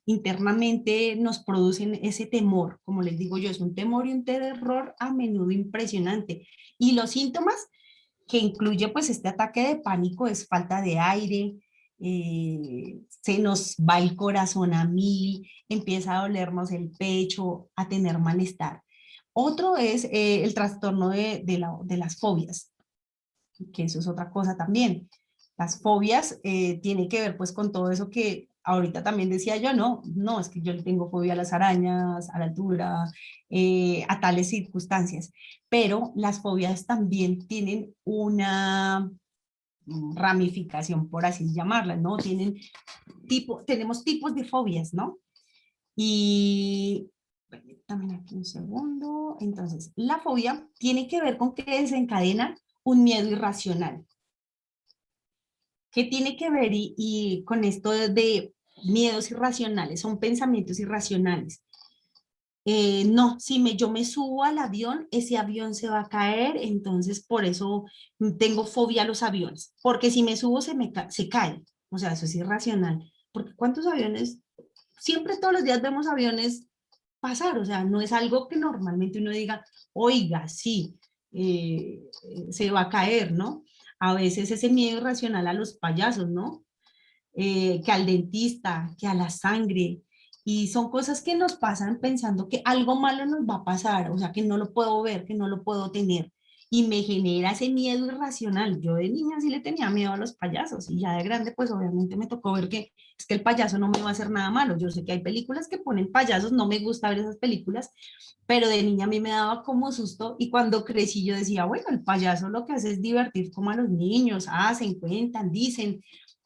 internamente nos producen ese temor. Como les digo yo, es un temor y un terror a menudo impresionante. Y los síntomas que incluye pues este ataque de pánico es falta de aire, se nos va el corazón a mil, empieza a dolernos el pecho, a tener malestar. Otro es el trastorno de las fobias, que eso es otra cosa también. Las fobias tienen que ver pues con todo eso que ahorita también decía yo, no, es que yo le tengo fobia a las arañas, a la altura, a tales circunstancias, pero las fobias también tienen una ramificación, por así llamarla, ¿no? Tenemos tipos de fobias, ¿no? Y también aquí un segundo. Entonces, la fobia tiene que ver con que desencadena un miedo irracional. ¿Qué tiene que ver y con esto de miedos irracionales? Son pensamientos irracionales. No, yo me subo al avión, ese avión se va a caer, entonces por eso tengo fobia a los aviones, porque si me subo se cae. O sea, eso es irracional. Porque ¿cuántos aviones? Siempre todos los días vemos aviones pasar, o sea, no es algo que normalmente uno diga, oiga, sí, se va a caer, ¿no? A veces ese miedo irracional a los payasos, ¿no? Que al dentista, que a la sangre, y son cosas que nos pasan pensando que algo malo nos va a pasar, o sea, que no lo puedo ver, que no lo puedo tener, y me genera ese miedo irracional. Yo de niña sí le tenía miedo a los payasos, y ya de grande, pues obviamente me tocó ver que es que el payaso no me va a hacer nada malo. Yo sé que hay películas que ponen payasos, no me gusta ver esas películas, pero de niña a mí me daba como susto, y cuando crecí yo decía, bueno, el payaso lo que hace es divertir como a los niños, hacen, cuentan, dicen,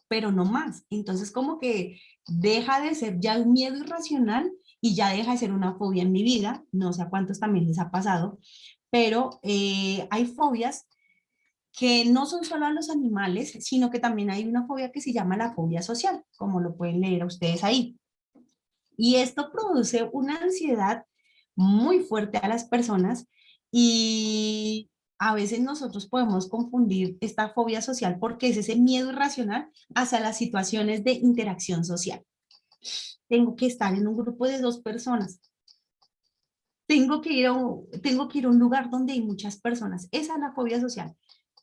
pero no más. Entonces como que deja de ser ya un miedo irracional y ya deja de ser una fobia en mi vida. No sé a cuántos también les ha pasado, pero hay fobias que no son solo a los animales, sino que también hay una fobia que se llama la fobia social, como lo pueden leer ustedes ahí. Y esto produce una ansiedad muy fuerte a las personas, y a veces nosotros podemos confundir esta fobia social porque es ese miedo irracional hacia las situaciones de interacción social. Tengo que estar en un grupo de 2 personas. Tengo que ir a un lugar donde hay muchas personas. Esa es la fobia social,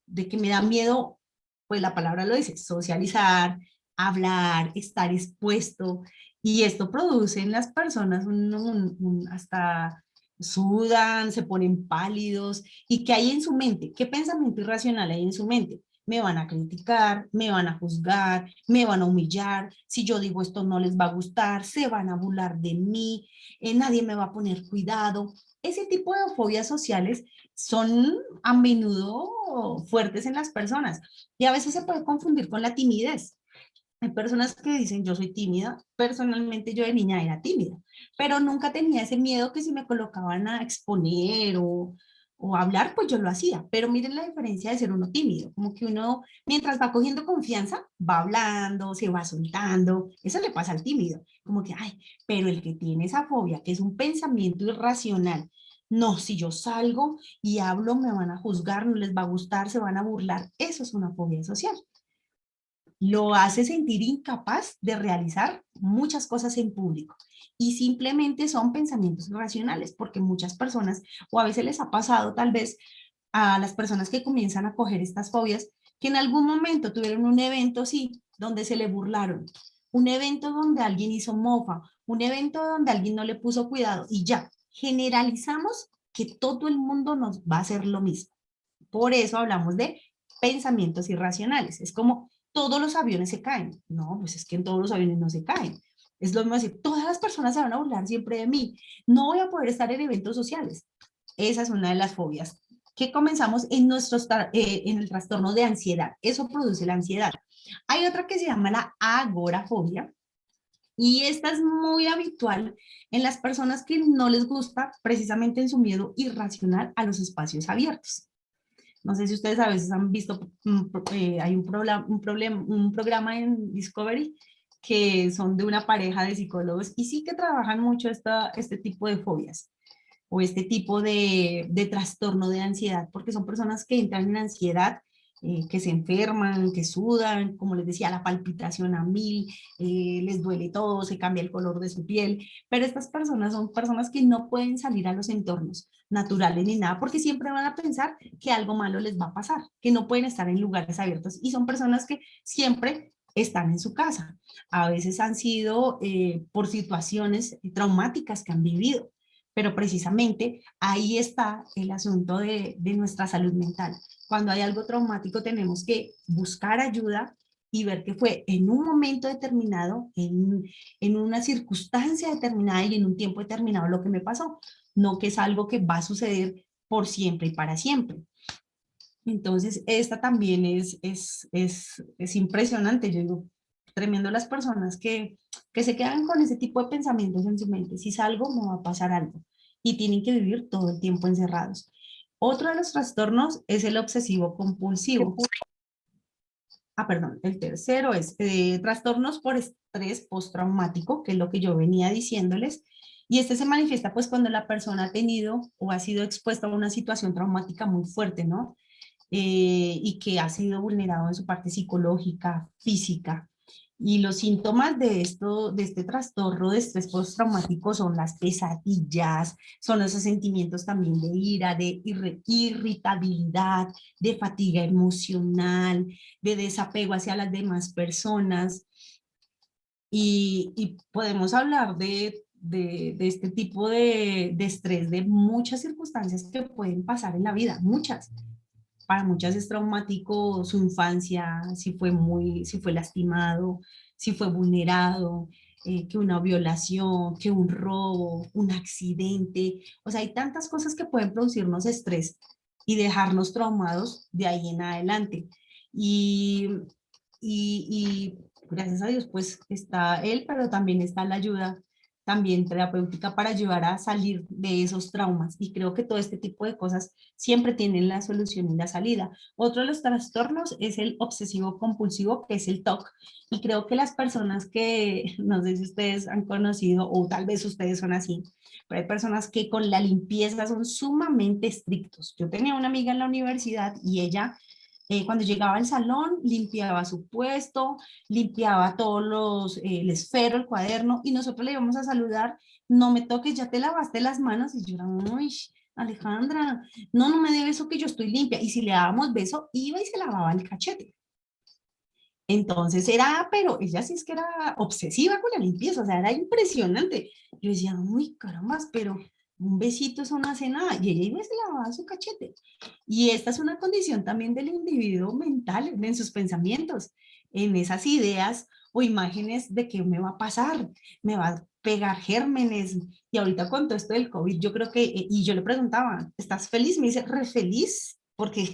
de que me da miedo, pues la palabra lo dice, socializar, hablar, estar expuesto. Y esto produce en las personas hasta sudan, se ponen pálidos. ¿Y qué hay en su mente? ¿Qué pensamiento irracional hay en su mente? Me van a criticar, me van a juzgar, me van a humillar. Si yo digo esto no les va a gustar, se van a burlar de mí, nadie me va a poner cuidado. Ese tipo de fobias sociales son a menudo fuertes en las personas, y a veces se puede confundir con la timidez. Hay personas que dicen yo soy tímida. Personalmente yo de niña era tímida, pero nunca tenía ese miedo que si me colocaban a exponer o hablar, pues yo lo hacía. Pero miren la diferencia de ser uno tímido, como que uno mientras va cogiendo confianza, va hablando, se va soltando. Eso le pasa al tímido, como que, ay, pero el que tiene esa fobia, que es un pensamiento irracional, No, si yo salgo y hablo, me van a juzgar, no les va a gustar, se van a burlar. Eso es una fobia social. Lo hace sentir incapaz de realizar muchas cosas en público. Y simplemente son pensamientos irracionales, porque muchas personas, o a veces les ha pasado tal vez a las personas que comienzan a coger estas fobias, que en algún momento tuvieron un evento, sí, donde se le burlaron, un evento donde alguien hizo mofa, un evento donde alguien no le puso cuidado y ya, generalizamos que todo el mundo nos va a hacer lo mismo. Por eso hablamos de pensamientos irracionales. Es como todos los aviones se caen. No, pues es que en todos los aviones no se caen. Es lo mismo decir, todas las personas se van a burlar siempre de mí. No voy a poder estar en eventos sociales. Esa es una de las fobias que comenzamos en el trastorno de ansiedad. Eso produce la ansiedad. Hay otra que se llama la agorafobia y esta es muy habitual en las personas que no les gusta precisamente en su miedo irracional a los espacios abiertos. No sé si ustedes a veces han visto, hay un programa en Discovery que son de una pareja de psicólogos y sí que trabajan mucho este tipo de fobias o este tipo de trastorno de ansiedad, porque son personas que entran en ansiedad, que se enferman, que sudan, como les decía, la palpitación a mil, les duele todo, se cambia el color de su piel, pero estas personas son personas que no pueden salir a los entornos naturales ni nada, porque siempre van a pensar que algo malo les va a pasar, que no pueden estar en lugares abiertos y son personas que siempre están en su casa. A veces han sido por situaciones traumáticas que han vivido, pero precisamente ahí está el asunto de nuestra salud mental. Cuando hay algo traumático tenemos que buscar ayuda y ver que fue en un momento determinado, en una circunstancia determinada y en un tiempo determinado lo que me pasó, no que es algo que va a suceder por siempre y para siempre. Entonces, esta también es impresionante, yo digo, tremendo las personas que se quedan con ese tipo de pensamientos en su mente. Si salgo, me va a pasar algo. Y tienen que vivir todo el tiempo encerrados. Otro de los trastornos es el obsesivo compulsivo. Ah, perdón, el tercero es trastornos por estrés postraumático, que es lo que yo venía diciéndoles. Y este se manifiesta pues cuando la persona ha tenido o ha sido expuesta a una situación traumática muy fuerte, ¿no? Y que ha sido vulnerado en su parte psicológica, física. Y los síntomas de esto, de este trastorno de estrés postraumático son las pesadillas, son esos sentimientos también de ira, de irritabilidad, de fatiga emocional, de desapego hacia las demás personas. Y podemos hablar de este tipo de estrés, de muchas circunstancias que pueden pasar en la vida, muchas. Para muchas es traumático su infancia, si fue lastimado, si fue vulnerado, que una violación, que un robo, un accidente. O sea, hay tantas cosas que pueden producirnos estrés y dejarnos traumados de ahí en adelante. Y, y gracias a Dios, pues está él, pero también está la ayuda también terapéutica para ayudar a salir de esos traumas. Y creo que todo este tipo de cosas siempre tienen la solución y la salida. Otro de los trastornos es el obsesivo compulsivo, que es el TOC. Y creo que las personas que, no sé si ustedes han conocido o tal vez ustedes son así, pero hay personas que con la limpieza son sumamente estrictos. Yo tenía una amiga en la universidad y ella cuando llegaba al salón, limpiaba su puesto, limpiaba todos el esfero, el cuaderno, y nosotros le íbamos a saludar, no me toques, ya te lavaste las manos, y yo era, uy, Alejandra, no, no me dé beso que yo estoy limpia, y si le dábamos beso, iba y se lavaba el cachete. Entonces era, pero ella sí es que era obsesiva con la limpieza, o sea, era impresionante. Yo decía, uy, caramba, pero un besito eso no hace nada. Y ella iba y se lavaba su cachete. Y esta es una condición también del individuo mental, en sus pensamientos, en esas ideas o imágenes de qué me va a pasar, me va a pegar gérmenes. Y ahorita con todo esto del COVID, yo creo que, y yo le preguntaba, ¿estás feliz? Me dice, re feliz, porque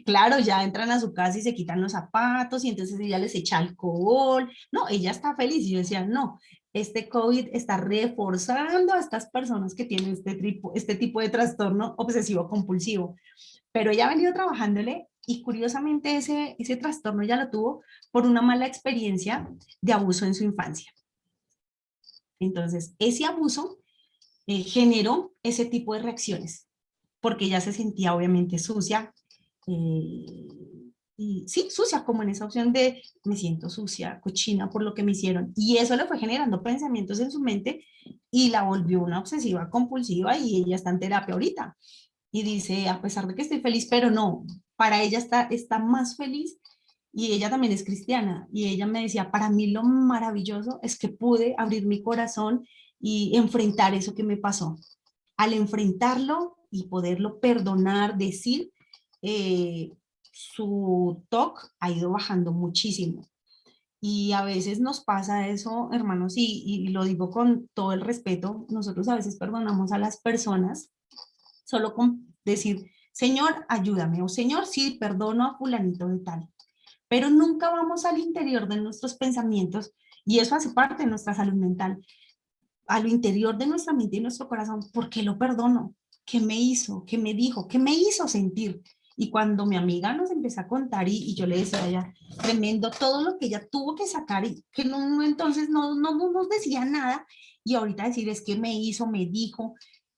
claro, ya entran a su casa y se quitan los zapatos y entonces ella les echa alcohol. No, ella está feliz. Y yo decía, no, este COVID está reforzando a estas personas que tienen este tipo de trastorno obsesivo compulsivo. Pero ella ha venido trabajándole y curiosamente ese trastorno ya lo tuvo por una mala experiencia de abuso en su infancia. Entonces, ese abuso generó ese tipo de reacciones, porque ella se sentía obviamente sucia, eh, y sí, sucia, como en esa opción de me siento sucia, cochina por lo que me hicieron, y eso le fue generando pensamientos en su mente y la volvió una obsesiva compulsiva y ella está en terapia ahorita y dice, a pesar de que estoy feliz, pero no, para ella está más feliz y ella también es cristiana y ella me decía, para mí lo maravilloso es que pude abrir mi corazón y enfrentar eso que me pasó. Al enfrentarlo y poderlo perdonar, decir, su TOC ha ido bajando muchísimo. Y a veces nos pasa eso, hermanos, y lo digo con todo el respeto, nosotros a veces perdonamos a las personas solo con decir, Señor, ayúdame, o Señor, sí, perdono a fulanito de tal, pero nunca vamos al interior de nuestros pensamientos y eso hace parte de nuestra salud mental, a lo interior de nuestra mente y nuestro corazón, ¿por qué lo perdono? ¿Qué me hizo? ¿Qué me dijo? ¿Qué me hizo sentir? Y cuando mi amiga nos empezó a contar y yo le decía a ella, tremendo todo lo que ella tuvo que sacar y que no entonces no nos decía nada y ahorita decir es que me hizo, me dijo,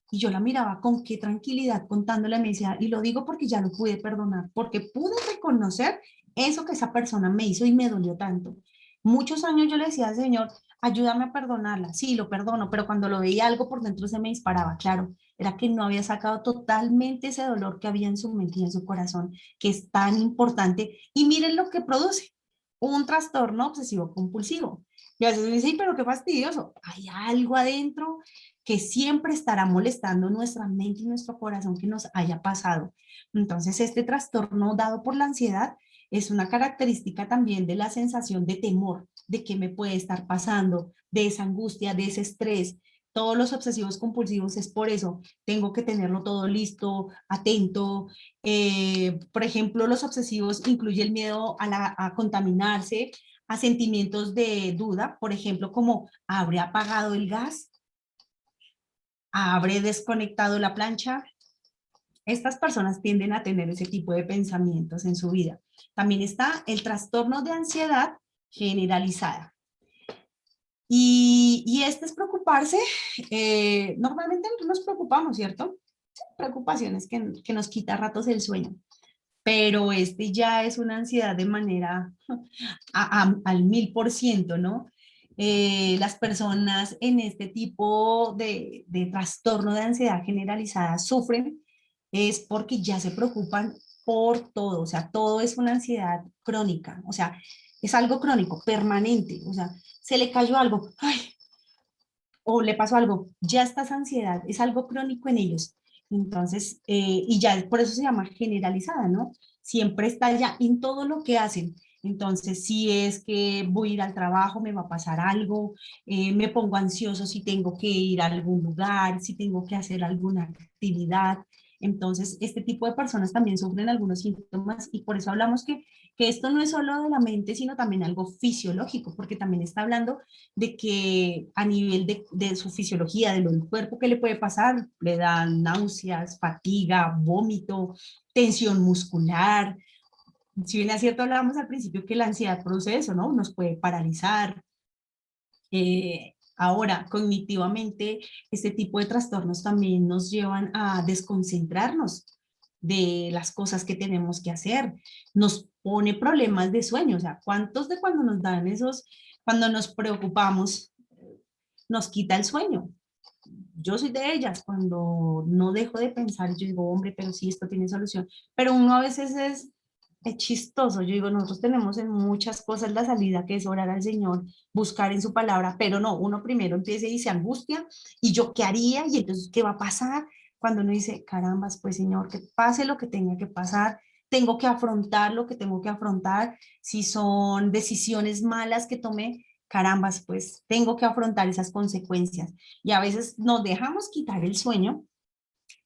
y yo la miraba con qué tranquilidad contándole, me decía, y lo digo porque ya lo pude perdonar, porque pude reconocer eso que esa persona me hizo y me dolió tanto. Muchos años yo le decía al Señor, ayúdame a perdonarla, sí, lo perdono, pero cuando lo veía algo por dentro se me disparaba, claro, era que no había sacado totalmente ese dolor que había en su mente y en su corazón, que es tan importante, y miren lo que produce, un trastorno obsesivo compulsivo. Y a veces me dice, "Sí, pero qué fastidioso, hay algo adentro que siempre estará molestando nuestra mente y nuestro corazón que nos haya pasado. Entonces, este trastorno dado por la ansiedad es una característica también de la sensación de temor, de qué me puede estar pasando, de esa angustia, de ese estrés. Todos los obsesivos compulsivos es por eso, tengo que tenerlo todo listo, atento. Por ejemplo, los obsesivos incluye el miedo a contaminarse, a sentimientos de duda, por ejemplo, como ¿habré apagado el gas? ¿Habré desconectado la plancha? Estas personas tienden a tener ese tipo de pensamientos en su vida. También está el trastorno de ansiedad generalizada. Y este es preocuparse, normalmente nos preocupamos, ¿cierto? Preocupaciones que nos quita a ratos el sueño, pero este ya es una ansiedad de manera al 1000%, ¿no? Las personas en este tipo de trastorno de ansiedad generalizada sufren es porque ya se preocupan por todo, o sea, todo es una ansiedad crónica, o sea, es algo crónico, permanente, o sea, se le cayó algo, ay, o le pasó algo, ya está esa ansiedad, es algo crónico en ellos. Entonces, y ya por eso se llama generalizada, ¿no? Siempre está ya en todo lo que hacen. Entonces, si es que voy a ir al trabajo, me va a pasar algo, me pongo ansioso si tengo que ir a algún lugar, si tengo que hacer alguna actividad. Entonces, este tipo de personas también sufren algunos síntomas y por eso hablamos que esto no es solo de la mente, sino también algo fisiológico, porque también está hablando de que a nivel de su fisiología, de lo del cuerpo, ¿qué le puede pasar? Le dan náuseas, fatiga, vómito, tensión muscular. Si bien es cierto, hablábamos al principio que la ansiedad produce eso, ¿no? Nos puede paralizar. Ahora, cognitivamente, este tipo de trastornos también nos llevan a desconcentrarnos de las cosas que tenemos que hacer. Nos pone problemas de sueño. O sea, ¿cuántos de cuando nos dan esos, cuando nos preocupamos, nos quita el sueño? Yo soy de ellas, cuando no dejo de pensar, yo digo, hombre, pero sí, esto tiene solución. Pero uno a veces es chistoso. Yo digo, nosotros tenemos en muchas cosas la salida, que es orar al Señor, buscar en su palabra, pero no, uno primero empieza y se angustia, y yo qué haría, y entonces, ¿qué va a pasar? Cuando uno dice, carambas, pues Señor, que pase lo que tenga que pasar, tengo que afrontar lo que tengo que afrontar, si son decisiones malas que tomé, carambas, pues tengo que afrontar esas consecuencias. Y a veces nos dejamos quitar el sueño,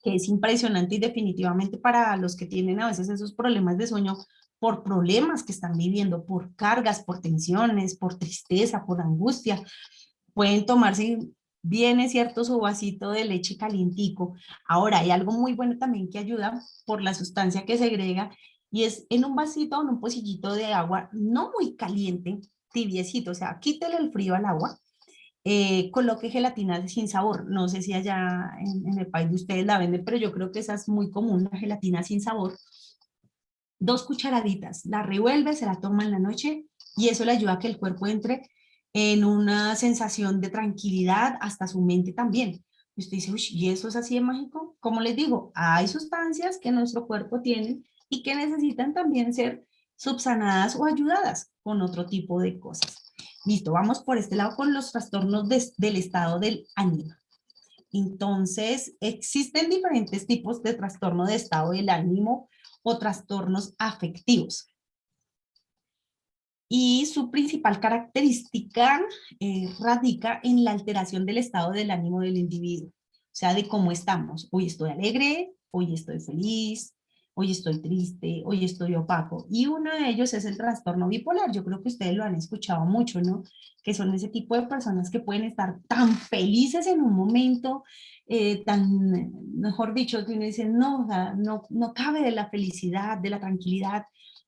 que es impresionante y definitivamente para los que tienen a veces esos problemas de sueño por problemas que están viviendo, por cargas, por tensiones, por tristeza, por angustia, pueden tomarse bien, es cierto, su vasito de leche calientico. Ahora, hay algo muy bueno también que ayuda por la sustancia que segrega y es en un vasito o en un pocillito de agua no muy caliente, tibiecito, o sea, quítele el frío al agua, coloque gelatina sin sabor. No sé si allá en el país de ustedes la venden, pero yo creo que esa es muy común, la gelatina sin sabor. 2 cucharaditas, la revuelve, se la toma en la noche y eso le ayuda a que el cuerpo entre en una sensación de tranquilidad, hasta su mente también. Y usted dice, uy, ¿y eso es así de mágico? Como les digo, hay sustancias que nuestro cuerpo tiene y que necesitan también ser subsanadas o ayudadas con otro tipo de cosas. Listo, vamos por este lado con los trastornos del estado del ánimo. Entonces, existen diferentes tipos de trastorno de estado del ánimo o trastornos afectivos. Y su principal característica radica en la alteración del estado del ánimo del individuo. O sea, de cómo estamos. Hoy estoy alegre, hoy estoy feliz, hoy estoy triste, hoy estoy opaco. Y uno de ellos es el trastorno bipolar. Yo creo que ustedes lo han escuchado mucho, ¿no? Que son ese tipo de personas que pueden estar tan felices en un momento, tan, mejor dicho, que uno dice, no, o sea, no cabe de la felicidad, de la tranquilidad,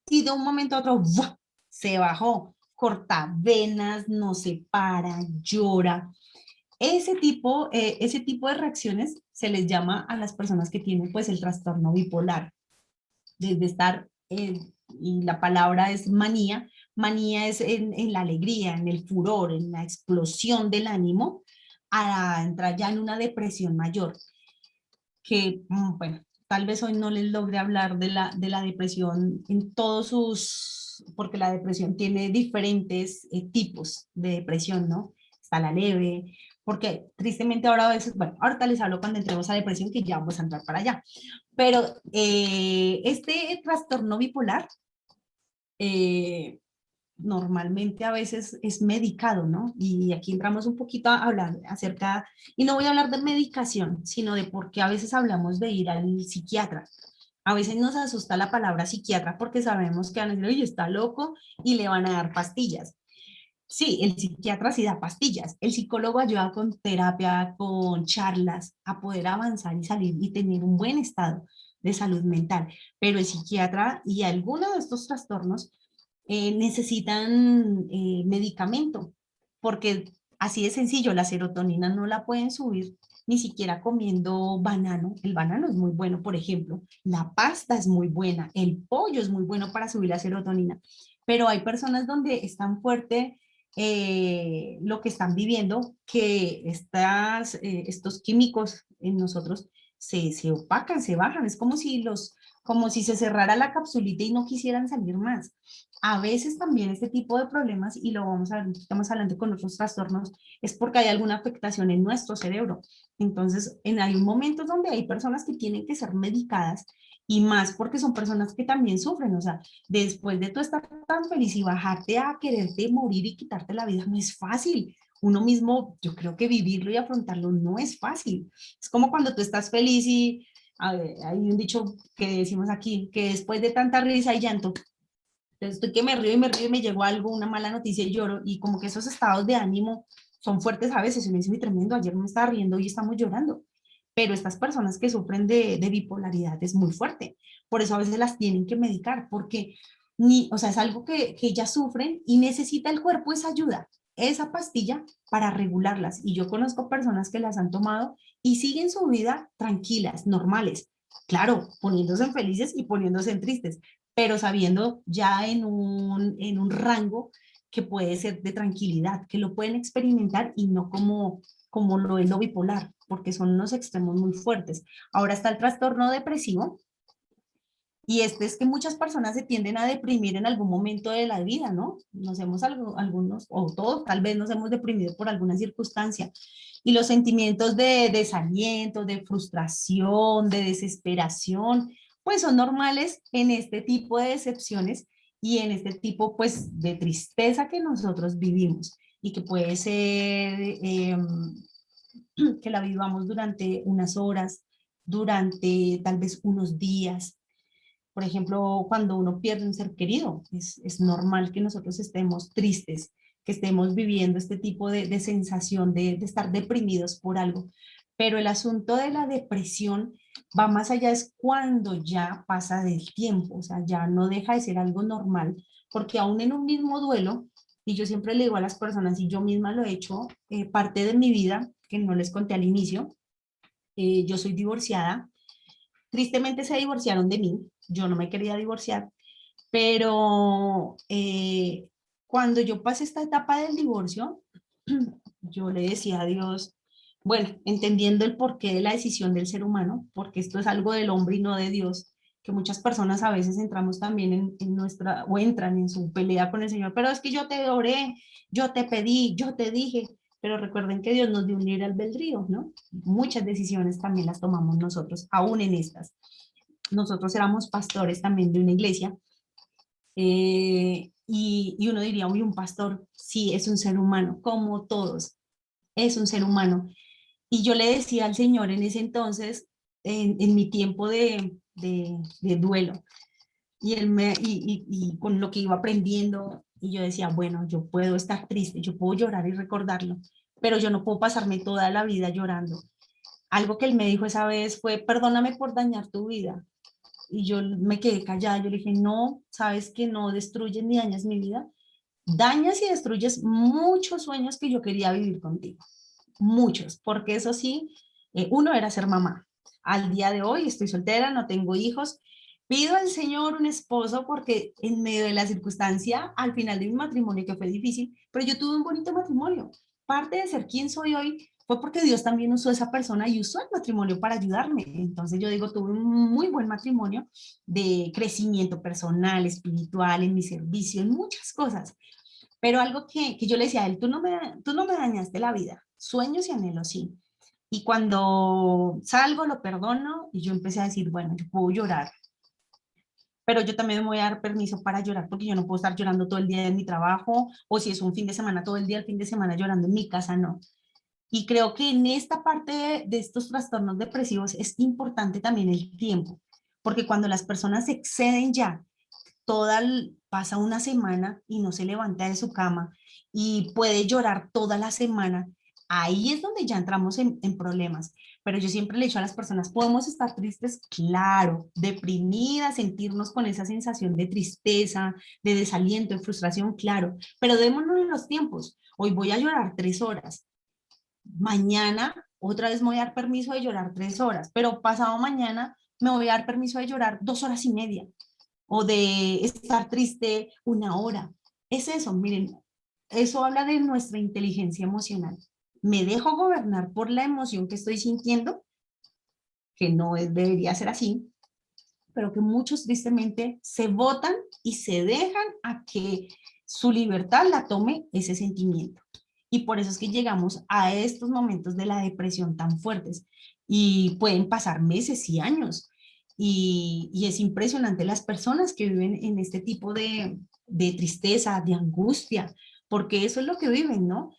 y de un momento a otro, ¡buah!, se bajó, corta venas, no se para, llora. Ese tipo de reacciones se les llama a las personas que tienen pues el trastorno bipolar, desde estar, y la palabra es manía, manía es en la alegría, en el furor, en la explosión del ánimo, a entrar ya en una depresión mayor, que, bueno, tal vez hoy no les logre hablar de la depresión en todos sus, porque la depresión tiene diferentes tipos de depresión, ¿no? Está la leve, porque tristemente ahora a veces, bueno, ahorita les hablo cuando entremos a depresión, que ya vamos a entrar para allá, pero este trastorno bipolar, eh, normalmente a veces es medicado, ¿no? Y aquí entramos un poquito a hablar acerca, y no voy a hablar de medicación, sino de por qué a veces hablamos de ir al psiquiatra. A veces nos asusta la palabra psiquiatra porque sabemos que van a decir, oye, está loco y le van a dar pastillas. Sí, el psiquiatra sí da pastillas, el psicólogo ayuda con terapia, con charlas, a poder avanzar y salir y tener un buen estado de salud mental, pero el psiquiatra y algunos de estos trastornos necesitan medicamento, porque así de sencillo, la serotonina no la pueden subir ni siquiera comiendo banano. El banano es muy bueno, por ejemplo, la pasta es muy buena, el pollo es muy bueno para subir la serotonina, pero hay personas donde es tan fuerte lo que están viviendo que estos químicos en nosotros se opacan, se bajan, es como si se cerrara la capsulita y no quisieran salir más. A veces también este tipo de problemas, y lo vamos a ver un poquito más adelante con otros trastornos, es porque hay alguna afectación en nuestro cerebro. Entonces, hay momentos donde hay personas que tienen que ser medicadas y más porque son personas que también sufren. O sea, después de tú estar tan feliz y bajarte a quererte morir y quitarte la vida, no es fácil. Uno mismo, yo creo que vivirlo y afrontarlo no es fácil. Es como cuando tú estás feliz y a ver, hay un dicho que decimos aquí, que después de tanta risa y llanto, estoy que me río y me llegó algo, una mala noticia y lloro, y como que esos estados de ánimo son fuertes a veces, y me dice, muy tremendo, ayer me estaba riendo y estamos llorando, pero estas personas que sufren de bipolaridad es muy fuerte, por eso a veces las tienen que medicar, porque o sea, es algo que ellas sufren y necesita el cuerpo esa ayuda, esa pastilla para regularlas, y yo conozco personas que las han tomado y siguen su vida tranquilas, normales, claro, poniéndose en felices y poniéndose en tristes, pero sabiendo ya en un rango que puede ser de tranquilidad, que lo pueden experimentar y no como lo es lo bipolar, porque son unos extremos muy fuertes. Ahora está el trastorno depresivo, y este es que muchas personas se tienden a deprimir en algún momento de la vida, ¿no? Algunos, o todos, tal vez nos hemos deprimido por alguna circunstancia. Y los sentimientos de desaliento, de frustración, de desesperación, pues son normales en este tipo de decepciones y en este tipo, pues, de tristeza que nosotros vivimos y que puede ser que la vivamos durante unas horas, durante tal vez unos días. Por ejemplo, cuando uno pierde un ser querido, es normal que nosotros estemos tristes, que estemos viviendo este tipo de sensación de estar deprimidos por algo. Pero el asunto de la depresión va más allá, es cuando ya pasa del tiempo, o sea, ya no deja de ser algo normal, porque aún en un mismo duelo, Y yo siempre le digo a las personas, y yo misma lo he hecho, parte de mi vida, que no les conté al inicio, yo soy divorciada. Tristemente se divorciaron de mí, yo no me quería divorciar, pero cuando yo pasé esta etapa del divorcio, yo le decía a Dios, bueno, entendiendo el porqué de la decisión del ser humano, porque esto es algo del hombre y no de Dios, que muchas personas a veces entramos también en nuestra, o entran en su pelea con el Señor, pero es que yo te oré, yo te pedí, yo te dije, pero recuerden que Dios nos dio un libre albedrío, ¿no? Muchas decisiones también las tomamos nosotros, aún en estas. Nosotros éramos pastores también de una iglesia, y uno diría, uy, un pastor, sí, es un ser humano, como todos, es un ser humano. Y yo le decía al Señor en ese entonces, en mi tiempo de duelo, y, y con lo que iba aprendiendo, y yo decía, bueno, yo puedo estar triste, yo puedo llorar y recordarlo, pero yo no puedo pasarme toda la vida llorando. Algo que él me dijo esa vez fue, perdóname por dañar tu vida. Y yo me quedé callada, yo le dije, no, sabes que no destruyes ni dañas mi vida, dañas y destruyes muchos sueños que yo quería vivir contigo, muchos, porque eso sí, uno era ser mamá. Al día de hoy estoy soltera, no tengo hijos, pido al Señor un esposo porque en medio de la circunstancia, al final de mi matrimonio, que fue difícil, pero yo tuve un bonito matrimonio. Parte de ser quien soy hoy fue porque Dios también usó esa persona y usó el matrimonio para ayudarme. Entonces yo digo, tuve un muy buen matrimonio de crecimiento personal, espiritual, en mi servicio, en muchas cosas. Pero algo que yo le decía a él, tú no me dañaste la vida, sueños y anhelos, sí. Y cuando salgo, lo perdono y yo empecé a decir, bueno, yo puedo llorar, pero yo también me voy a dar permiso para llorar porque yo no puedo estar llorando todo el día en mi trabajo o si es un fin de semana, todo el día, el fin de semana llorando en mi casa, no. Y creo que en esta parte de estos trastornos depresivos es importante también el tiempo, porque cuando las personas se exceden ya, pasa una semana y no se levanta de su cama y puede llorar toda la semana, ahí es donde ya entramos en problemas. Pero yo siempre le he dicho a las personas, podemos estar tristes, claro, deprimidas, sentirnos con esa sensación de tristeza, de desaliento, de frustración, claro, pero démonos los tiempos. Hoy voy a llorar 3 horas, mañana otra vez me voy a dar permiso de llorar 3 horas, pero pasado mañana me voy a dar permiso de llorar 2 horas y media o de estar triste 1 hora. Es eso, miren, eso habla de nuestra inteligencia emocional. Me dejo gobernar por la emoción que estoy sintiendo, que no debería ser así, pero que muchos tristemente se botan y se dejan a que su libertad la tome ese sentimiento. Y por eso es que llegamos a estos momentos de la depresión tan fuertes y pueden pasar meses y años. Y es impresionante las personas que viven en este tipo de tristeza, de angustia, porque eso es lo que viven, ¿no?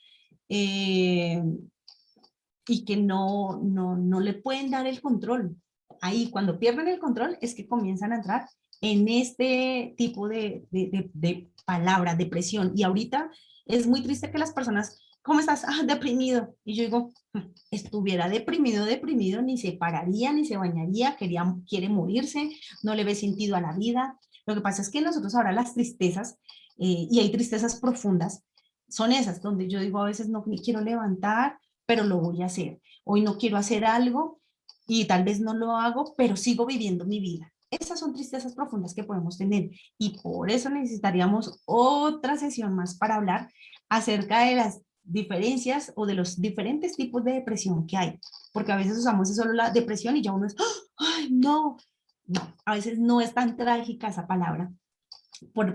Eh, y que no le pueden dar el control. Ahí, cuando pierden el control, es que comienzan a entrar en este tipo de palabra, depresión. Y ahorita es muy triste que las personas, ¿cómo estás? Ah, deprimido. Y yo digo, estuviera deprimido, deprimido, ni se pararía, ni se bañaría, quiere morirse, no le ve sentido a la vida. Lo que pasa es que nosotros ahora las tristezas, y hay tristezas profundas, son esas donde yo digo a veces no me quiero levantar, pero lo voy a hacer. Hoy no quiero hacer algo y tal vez no lo hago, pero sigo viviendo mi vida. Esas son tristezas profundas que podemos tener y por eso necesitaríamos otra sesión más para hablar acerca de las diferencias o de los diferentes tipos de depresión que hay, porque a veces usamos solo la depresión y ya uno es, ¡ay, no! No, a veces no es tan trágica esa palabra,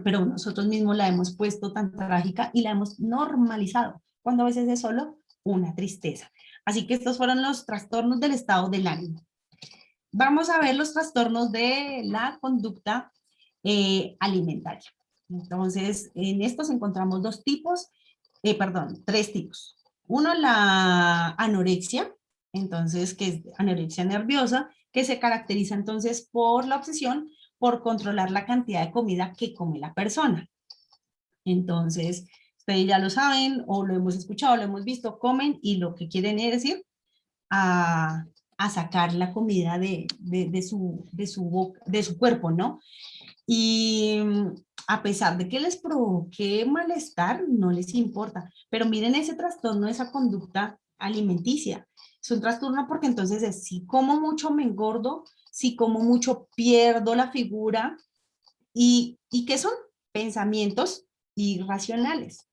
pero nosotros mismos la hemos puesto tan trágica y la hemos normalizado, cuando a veces es solo una tristeza. Así que estos fueron los trastornos del estado del ánimo. Vamos a ver los trastornos de la conducta alimentaria. Entonces, en estos encontramos tres tipos. Uno, la anorexia, entonces, que es anorexia nerviosa, que se caracteriza entonces por la obsesión por controlar la cantidad de comida que come la persona. Entonces, ustedes ya lo saben, o lo hemos escuchado, lo hemos visto, comen y lo que quieren es decir, a a sacar la comida de su cuerpo, ¿no? Y a pesar de que les provoque malestar, no les importa. Pero miren ese trastorno, esa conducta alimenticia. Es un trastorno porque entonces es, si como mucho me engordo, si como mucho pierdo la figura. ¿Y qué son? Pensamientos irracionales.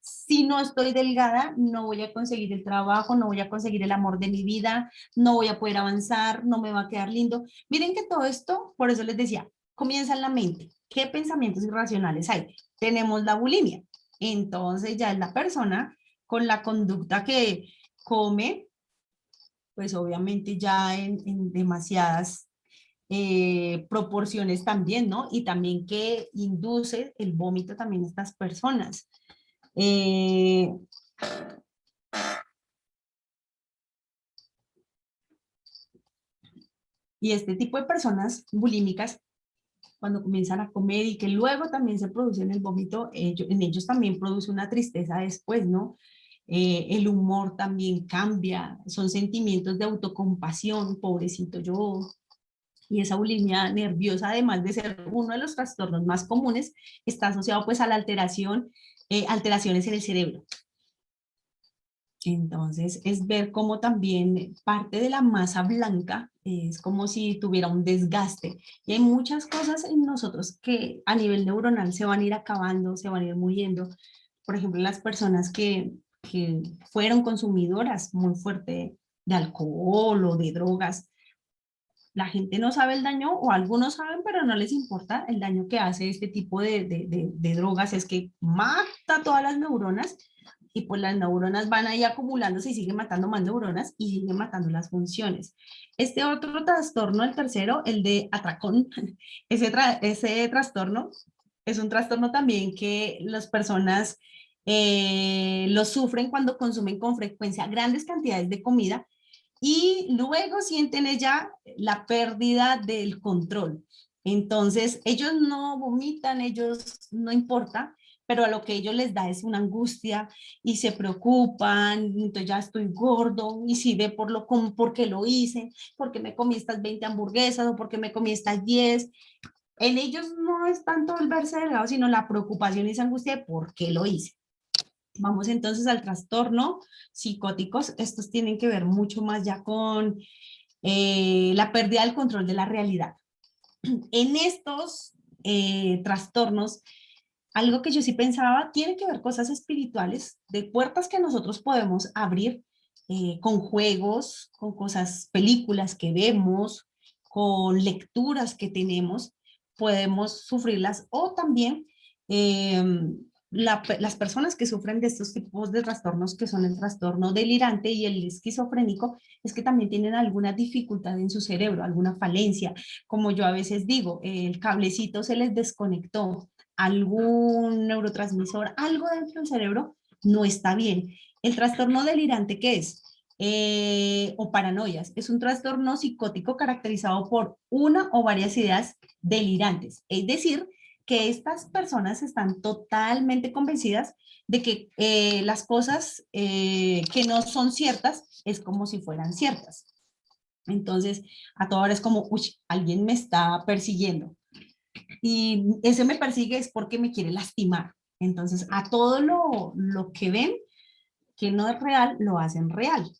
Si no estoy delgada, no voy a conseguir el trabajo, no voy a conseguir el amor de mi vida, no voy a poder avanzar, no me va a quedar lindo. Miren que todo esto, por eso les decía, comienza en la mente. ¿Qué pensamientos irracionales hay? Tenemos la bulimia. Entonces ya es la persona con la conducta que come, pues obviamente ya en demasiadas proporciones también, ¿no? Y también que induce el vómito también a estas personas. Eh, y este tipo de personas bulímicas, cuando comienzan a comer y que luego también se produce en el vómito, en ellos también produce una tristeza después, ¿no? El humor también cambia, son sentimientos de autocompasión, pobrecito yo. Y esa bulimia nerviosa, además de ser uno de los trastornos más comunes, está asociado pues a la alteración, alteraciones en el cerebro. Entonces, es ver cómo también parte de la masa blanca es como si tuviera un desgaste. Y hay muchas cosas en nosotros que a nivel neuronal se van a ir acabando, se van a ir muriendo. Por ejemplo, las personas que fueron consumidoras muy fuerte de alcohol o de drogas, la gente no sabe el daño, o algunos saben, pero no les importa el daño que hace este tipo de drogas, es que mata todas las neuronas y pues las neuronas van ahí acumulándose y siguen matando más neuronas y siguen matando las funciones. Este otro trastorno, el tercero, el de atracón, ese trastorno es un trastorno también que las personas lo sufren cuando consumen con frecuencia grandes cantidades de comida y luego sienten ella la pérdida del control. Entonces, ellos no vomitan, ellos no importa, pero a lo que ellos les da es una angustia y se preocupan, entonces ya estoy gordo y si ve por qué lo hice, por qué me comí estas 20 hamburguesas o por qué me comí estas 10. En ellos no es tanto el verse delgado, sino la preocupación y esa angustia de por qué lo hice. Vamos entonces al trastorno psicóticos. Estos tienen que ver mucho más ya con la pérdida del control de la realidad. En estos trastornos, algo que yo sí pensaba, tiene que ver cosas espirituales, de puertas que nosotros podemos abrir con juegos, con cosas, películas que vemos, con lecturas que tenemos, podemos sufrirlas o también eh, las personas que sufren de estos tipos de trastornos que son el trastorno delirante y el esquizofrénico, es que también tienen alguna dificultad en su cerebro, alguna falencia. Como yo a veces digo, el cablecito se les desconectó, algún neurotransmisor, algo dentro del cerebro no está bien. El trastorno delirante, ¿qué es? O paranoias. Es un trastorno psicótico caracterizado por una o varias ideas delirantes. Es decir, que estas personas están totalmente convencidas de que las cosas que no son ciertas es como si fueran ciertas. Entonces, a toda hora es como, uy, alguien me está persiguiendo. Y ese me persigue es porque me quiere lastimar. Entonces, a todo lo que ven que no es real, lo hacen real.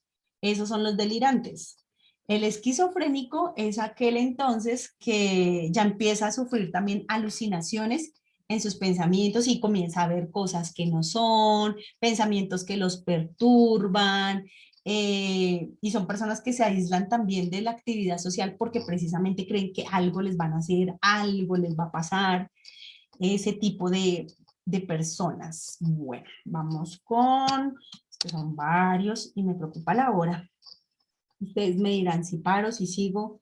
Esos son los delirantes. El esquizofrénico es aquel entonces que ya empieza a sufrir también alucinaciones en sus pensamientos y comienza a ver cosas que no son, pensamientos que los perturban, y son personas que se aíslan también de la actividad social porque precisamente creen que algo les van a hacer, algo les va a pasar, ese tipo de personas. Bueno, vamos con, estos son varios y me preocupa la hora. Ustedes me dirán si paro, si sigo,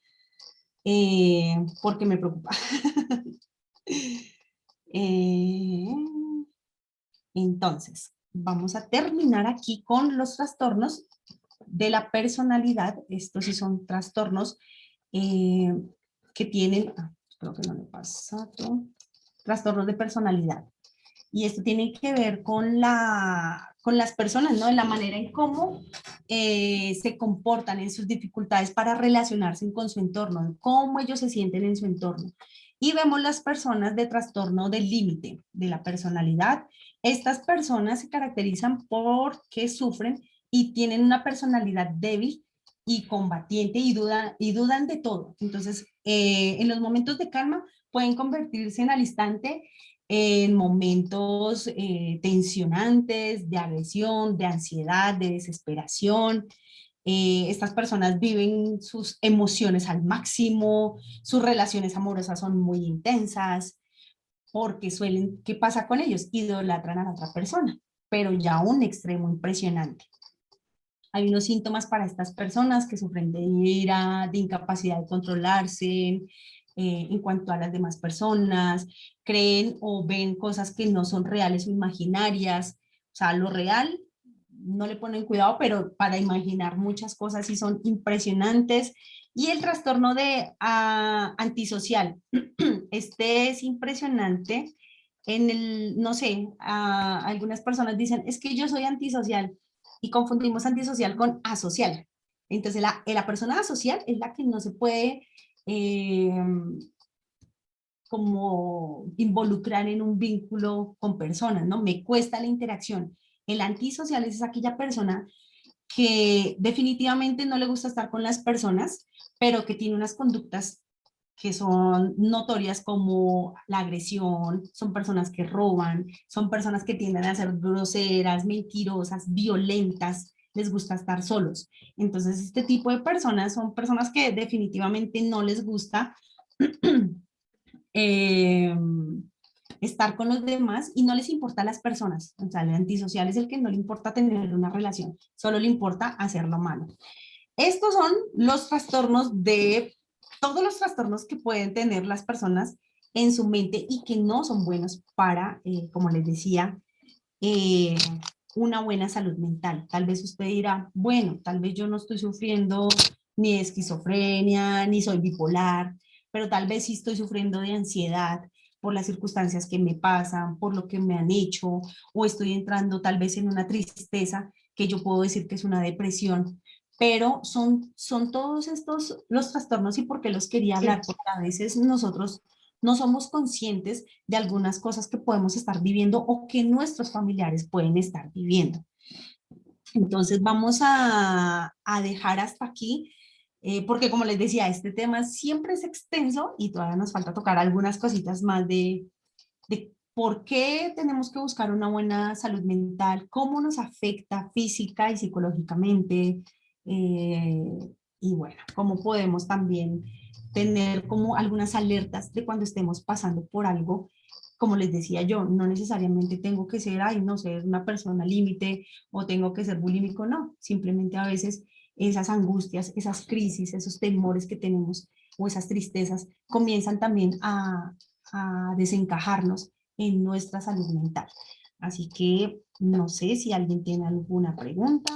porque me preocupa. Eh, entonces, vamos a terminar aquí con los trastornos de la personalidad. Estos sí son trastornos eh, que tienen, espero que no me he pasado, trastornos de personalidad. Y esto tiene que ver con con las personas, ¿no? En la manera en cómo se comportan en sus dificultades para relacionarse con su entorno, en cómo ellos se sienten en su entorno. Y vemos las personas de trastorno del límite de la personalidad. Estas personas se caracterizan porque sufren y tienen una personalidad débil y combatiente y dudan de todo. Entonces, en los momentos de calma pueden convertirse en al instante en momentos tensionantes, de agresión, de ansiedad, de desesperación. Estas personas viven sus emociones al máximo, sus relaciones amorosas son muy intensas, porque suelen, ¿qué pasa con ellos? Idolatran a la otra persona, pero ya a un extremo impresionante. Hay unos síntomas para estas personas que sufren de ira, de incapacidad de controlarse en cuanto a las demás personas, creen o ven cosas que no son reales o imaginarias. O sea, lo real no le ponen cuidado, pero para imaginar muchas cosas sí son impresionantes. Y el trastorno de antisocial, este es impresionante. En el, no sé, algunas personas dicen, es que yo soy antisocial y confundimos antisocial con asocial. Entonces, la persona asocial es la que no se puede eh, como involucrar en un vínculo con personas, ¿no? Me cuesta la interacción. El antisocial es aquella persona que definitivamente no le gusta estar con las personas, pero que tiene unas conductas que son notorias como la agresión, son personas que roban, son personas que tienden a ser groseras, mentirosas, violentas, les gusta estar solos. Entonces, este tipo de personas son personas que definitivamente no les gusta eh, estar con los demás y no les importa a las personas. O sea, el antisocial es el que no le importa tener una relación, solo le importa hacerlo malo. Estos son los trastornos de todos los trastornos que pueden tener las personas en su mente y que no son buenos para, como les decía, eh, una buena salud mental. Tal vez usted dirá, bueno, tal vez yo no estoy sufriendo ni de esquizofrenia, ni soy bipolar, pero tal vez sí estoy sufriendo de ansiedad por las circunstancias que me pasan, por lo que me han hecho, o estoy entrando tal vez en una tristeza que yo puedo decir que es una depresión, pero son todos estos los trastornos y por qué los quería hablar, porque a veces nosotros no somos conscientes de algunas cosas que podemos estar viviendo o que nuestros familiares pueden estar viviendo. Entonces vamos a dejar hasta aquí, porque como les decía, este tema siempre es extenso y todavía nos falta tocar algunas cositas más de por qué tenemos que buscar una buena salud mental, cómo nos afecta física y psicológicamente, eh, y bueno, cómo podemos también tener como algunas alertas de cuando estemos pasando por algo. Como les decía yo, no necesariamente tengo que ser, ay, no ser una persona límite o tengo que ser bulímico, no, simplemente a veces esas angustias, esas crisis, esos temores que tenemos o esas tristezas comienzan también a desencajarnos en nuestra salud mental. Así que no sé si alguien tiene alguna pregunta.